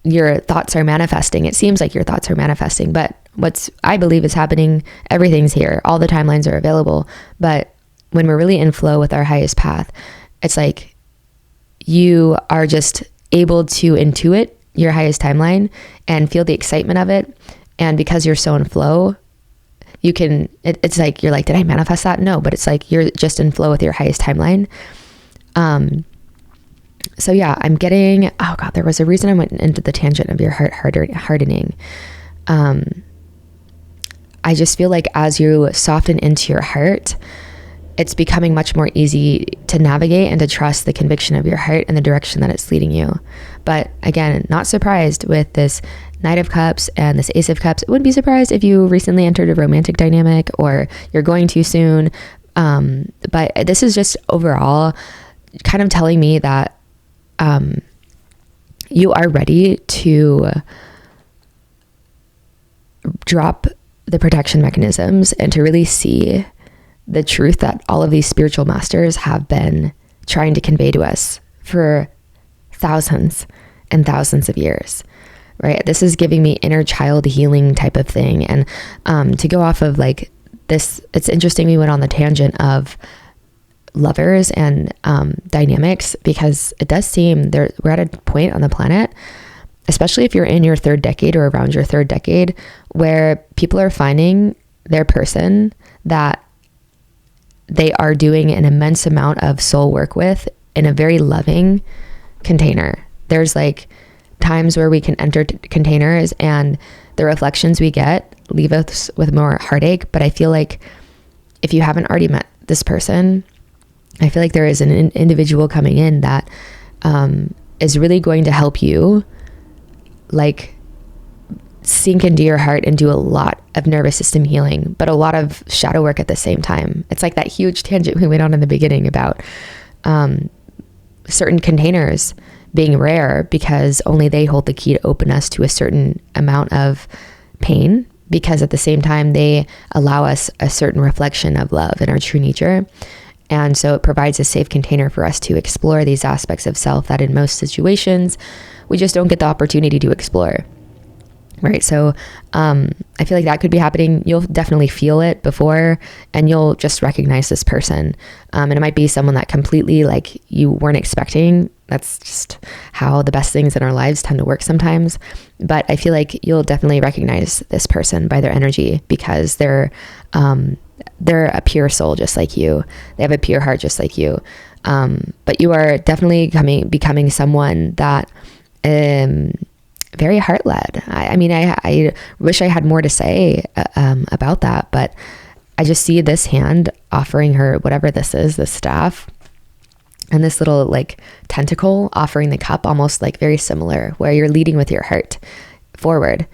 your thoughts are manifesting. It seems like your thoughts are manifesting, but I believe is happening, everything's here. All the timelines are available. But when we're really in flow with our highest path, it's like you are just able to intuit your highest timeline and feel the excitement of it. And because you're so in flow, you can, it's like, you're like, did I manifest that? No, but it's like, you're just in flow with your highest timeline. So yeah, I'm getting, oh God, there was a reason I went into the tangent of your heart hardening. I just feel like as you soften into your heart, it's becoming much more easy to navigate and to trust the conviction of your heart and the direction that it's leading you. But again, not surprised with this Knight of Cups and this Ace of Cups. I wouldn't be surprised if you recently entered a romantic dynamic or you're going to soon. But this is just overall kind of telling me that you are ready to drop the protection mechanisms and to really see the truth that all of these spiritual masters have been trying to convey to us for thousands and thousands of years, right? This is giving me inner child healing type of thing. And to go off of like this, it's interesting we went on the tangent of lovers and dynamics, because it does seem we're at a point on the planet, especially if you're in your third decade or around your third decade, where people are finding their person that they are doing an immense amount of soul work with in a very loving container. There's like times where we can enter containers and the reflections we get leave us with more heartache. But I feel like if you haven't already met this person, I feel like there is an individual coming in that is really going to help you like sink into your heart and do a lot of nervous system healing, but a lot of shadow work at the same time. It's like that huge tangent we went on in the beginning about certain containers being rare because only they hold the key to open us to a certain amount of pain, because at the same time they allow us a certain reflection of love and our true nature. And so it provides a safe container for us to explore these aspects of self that in most situations we just don't get the opportunity to explore. Right. So I feel like that could be happening. You'll definitely feel it before, and you'll just recognize this person. And it might be someone that completely like you weren't expecting. That's just how the best things in our lives tend to work sometimes. But I feel like you'll definitely recognize this person by their energy, because they're a pure soul just like you. They have a pure heart just like you. But you are definitely becoming someone that very heart-led. I mean, I wish I had more to say about that, but I just see this hand offering her whatever this is, this staff, and this little like tentacle offering the cup, almost like very similar, where you're leading with your heart forward.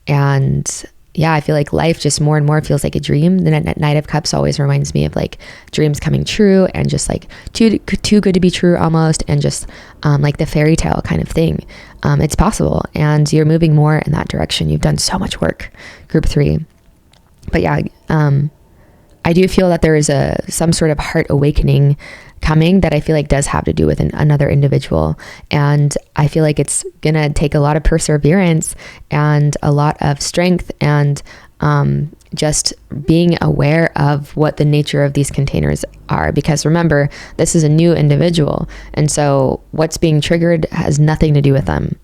And yeah, I feel like life just more and more feels like a dream. The Knight of Cups always reminds me of like dreams coming true, and just like too good to be true almost, and just like the fairy tale kind of thing. It's possible, and you're moving more in that direction. You've done so much work, Group 3. But yeah, I do feel that there is some sort of heart awakening coming that I feel like does have to do with another individual. And I feel like it's gonna take a lot of perseverance and a lot of strength, and just being aware of what the nature of these containers are. Because remember, this is a new individual, and so what's being triggered has nothing to do with them,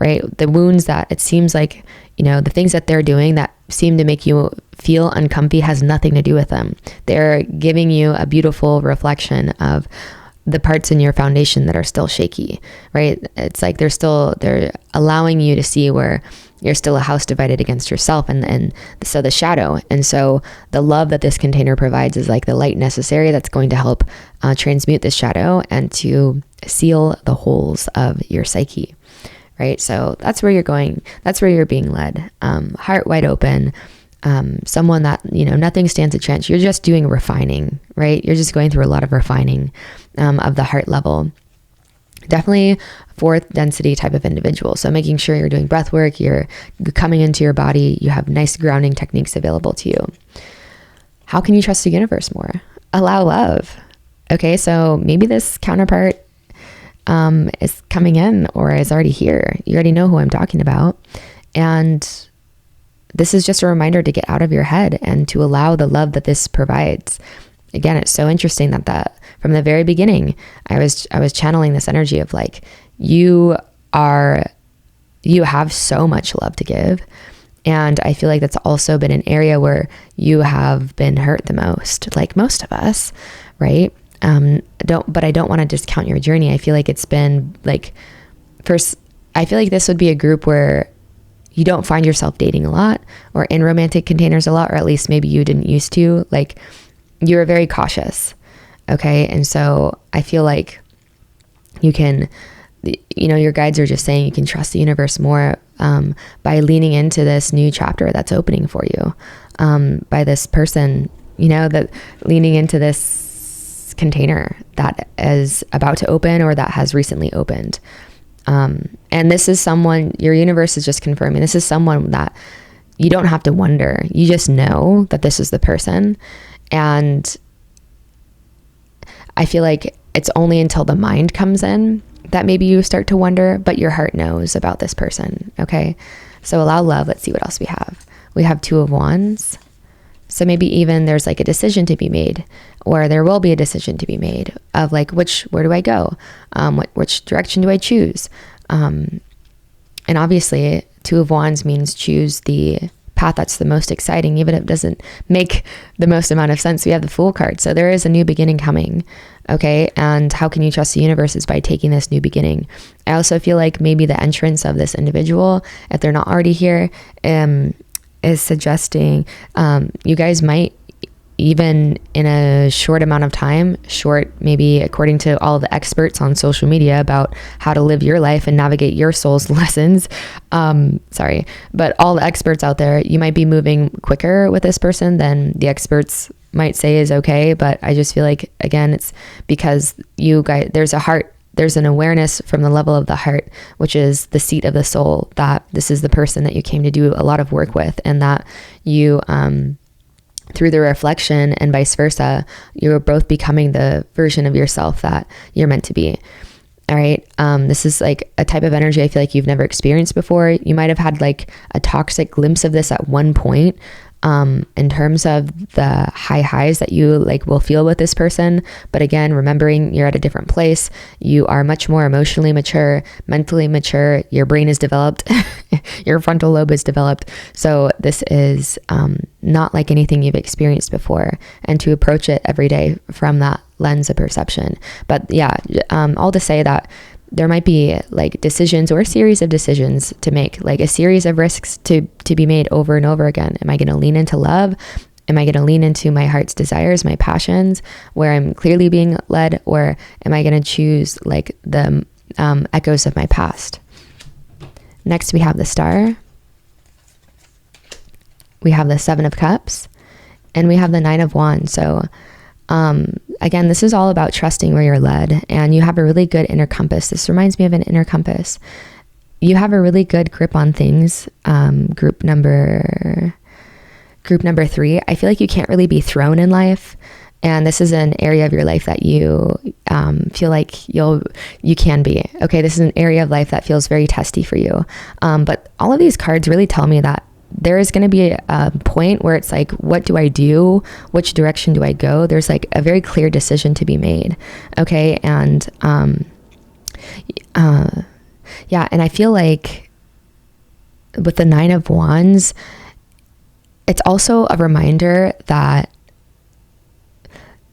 right? The wounds that it seems like, the things that they're doing that seem to make you feel uncomfy has nothing to do with them. They're giving you a beautiful reflection of the parts in your foundation that are still shaky, right? It's like they're allowing you to see where you're still a house divided against yourself, and so the shadow. And so the love that this container provides is like the light necessary that's going to help transmute this shadow and to seal the holes of your psyche, right? So that's where you're going. That's where you're being led. Heart wide open. Someone that, nothing stands a chance. You're just doing refining, right? You're just going through a lot of refining of the heart level. Definitely fourth density type of individual. So making sure you're doing breath work, you're coming into your body, you have nice grounding techniques available to you. How can you trust the universe more? Allow love. Okay, so maybe this counterpart is coming in or is already here. You already know who I'm talking about. And this is just a reminder to get out of your head and to allow the love that this provides. Again, it's so interesting that from the very beginning, I was channeling this energy of like, you have so much love to give. And I feel like that's also been an area where you have been hurt the most, like most of us, right? But I don't want to discount your journey. I feel like it's been like, first, I feel like this would be a group where you don't find yourself dating a lot or in romantic containers a lot, or at least maybe you didn't used to. Like, you're very cautious. Okay. And so I feel like you can, your guides are just saying you can trust the universe more by leaning into this new chapter that's opening for you, by this person, that leaning into this container that is about to open or that has recently opened. And this is someone, your universe is just confirming, this is someone that you don't have to wonder. You just know that this is the person. And I feel like it's only until the mind comes in that maybe you start to wonder, but your heart knows about this person. Okay. So allow love. Let's see what else we have. We have 2 of Wands. So maybe even there's like a decision to be made, or there will be a decision to be made of like, where do I go? Which direction do I choose? And obviously 2 of Wands means choose the path that's the most exciting, even if it doesn't make the most amount of sense. We have the Fool card. So there is a new beginning coming. Okay. And how can you trust the universe is by taking this new beginning. I also feel like maybe the entrance of this individual, if they're not already here, is suggesting you guys might, even in a short amount of time, maybe according to all the experts on social media about how to live your life and navigate your soul's lessons, but all the experts out there, you might be moving quicker with this person than the experts might say is okay. But I just feel like, again, it's because you guys, there's an awareness from the level of the heart, which is the seat of the soul, that this is the person that you came to do a lot of work with, and that you, through the reflection and vice versa, you're both becoming the version of yourself that you're meant to be. All right. This is like a type of energy I feel like you've never experienced before. You might have had like a toxic glimpse of this at one point, in terms of the highs that you like will feel with this person. But again, remembering you're at a different place, you are much more emotionally mature, mentally mature, your brain is developed, your frontal lobe is developed. So this is not like anything you've experienced before, and to approach it every day from that lens of perception. But yeah, all to say that there might be like decisions or a series of decisions to make, like a series of risks to be made over and over again. Am I going to lean into love? Am I going to lean into my heart's desires, my passions, where I'm clearly being led? Or am I going to choose like the echoes of my past? Next, we have the Star. We have the 7 of Cups, and we have the 9 of Wands. So again, this is all about trusting where you're led, and you have a really good inner compass. This reminds me of an inner compass. You have a really good grip on things. Group number 3, I feel like you can't really be thrown in life. And this is an area of your life that you feel like you can be. Okay, this is an area of life that feels very testy for you. But all of these cards really tell me that there is going to be a point where it's like, what do I do? Which direction do I go? There's like a very clear decision to be made. Okay. And, yeah. And I feel like with the 9 of Wands, it's also a reminder that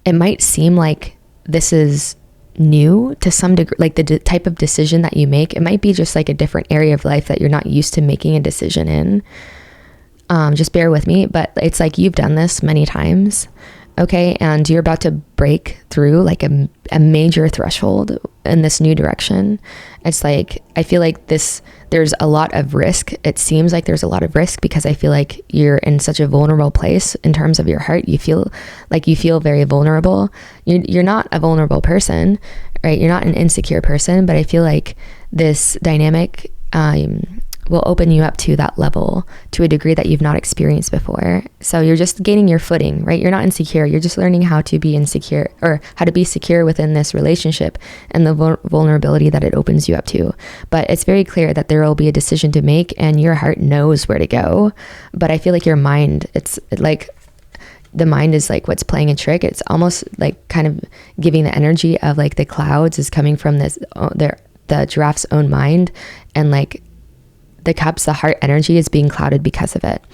it might seem like this is new to some degree, like the type of decision that you make. It might be just like a different area of life that you're not used to making a decision in. Just bear with me, but it's like you've done this many times, okay? And you're about to break through like a major threshold in this new direction. It's like, I feel like there's a lot of risk. It seems like there's a lot of risk because I feel like you're in such a vulnerable place in terms of your heart. You feel very vulnerable. You're not a vulnerable person, right? You're not an insecure person, but I feel like this dynamic, will open you up to that level to a degree that you've not experienced before. So you're just gaining your footing, right? You're not insecure. You're just learning how to be insecure, or how to be secure within this relationship and the vulnerability that it opens you up to. But it's very clear that there will be a decision to make, and your heart knows where to go. But I feel like your mind, it's like the mind is like what's playing a trick. It's almost like kind of giving the energy of like the clouds is coming from the giraffe's own mind, and like the cups, the heart energy is being clouded because of it.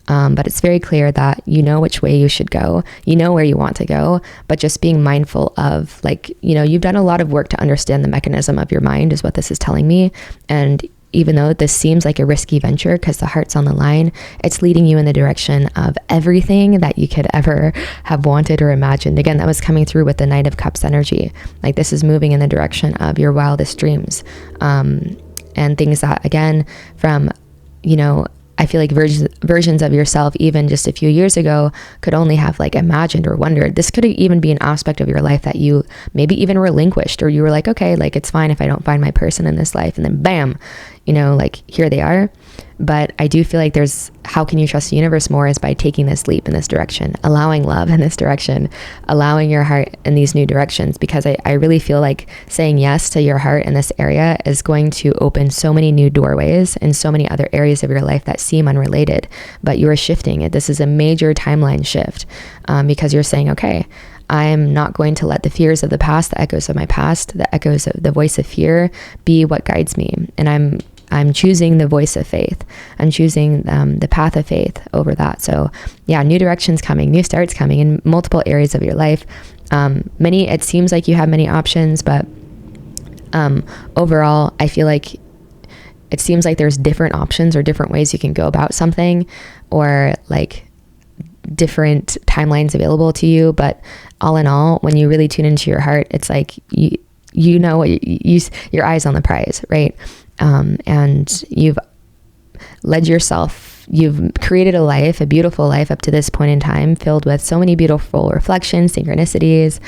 But it's very clear that you know which way you should go, you know where you want to go, but just being mindful of, like, you know, you've done a lot of work to understand the mechanism of your mind is what this is telling me. And even though this seems like a risky venture because the heart's on the line, it's leading you in the direction of everything that you could ever have wanted or imagined. Again, that was coming through with the Knight of Cups energy. Like, this is moving in the direction of your wildest dreams. And things that, again, from, you know, I feel like versions of yourself, even just a few years ago, could only have like imagined or wondered. This could even be an aspect of your life that you maybe even relinquished, or you were like, okay, like it's fine if I don't find my person in this life. And then bam, you know, like here they are. But I do feel like how can you trust the universe more is by taking this leap in this direction, allowing love in this direction, allowing your heart in these new directions, because I really feel like saying yes to your heart in this area is going to open so many new doorways in so many other areas of your life that seem unrelated, but you are shifting it. This is a major timeline shift, because you're saying, okay, I'm not going to let the fears of the past, the echoes of my past, the echoes of the voice of fear be what guides me. And I'm choosing the voice of faith. I'm choosing the path of faith over that. So yeah, new directions coming, new starts coming in multiple areas of your life. It seems like you have many options, but overall, I feel like it seems like there's different options or different ways you can go about something, or like different timelines available to you. But all in all, when you really tune into your heart, it's like, you know what your eyes on the prize, right? And you've created a life, a beautiful life up to this point in time, filled with so many beautiful reflections, synchronicities,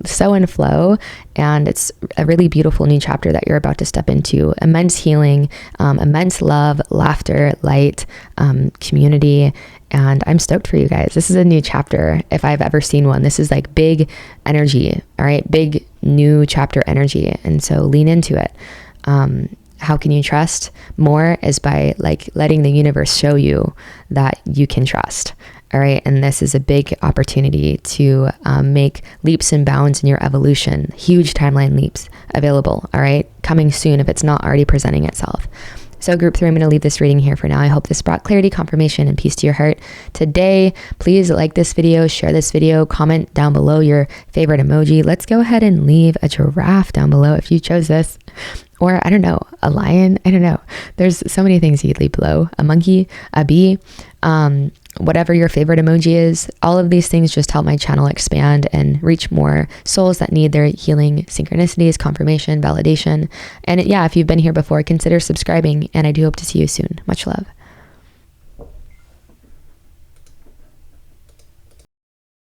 so in flow. And it's a really beautiful new chapter that you're about to step into. Immense healing, immense love, laughter, light, community. And I'm stoked for you guys. This is a new chapter if I've ever seen one. This is like big energy, all right? Big new chapter energy. And so lean into it. How can you trust more is by like letting the universe show you that you can trust. All right. And this is a big opportunity to make leaps and bounds in your evolution, huge timeline leaps available. All right. Coming soon if it's not already presenting itself. So group 3, I'm going to leave this reading here for now. I hope this brought clarity, confirmation, and peace to your heart today. Please like this video, share this video, comment down below your favorite emoji. Let's go ahead and leave a giraffe down below if you chose this. Or I don't know, a lion. I don't know. There's so many things you'd leave below. A monkey, a bee, whatever your favorite emoji is. All of these things just help my channel expand and reach more souls that need their healing, synchronicities, confirmation, validation. And yeah, if you've been here before, consider subscribing, and I do hope to see you soon. Much love.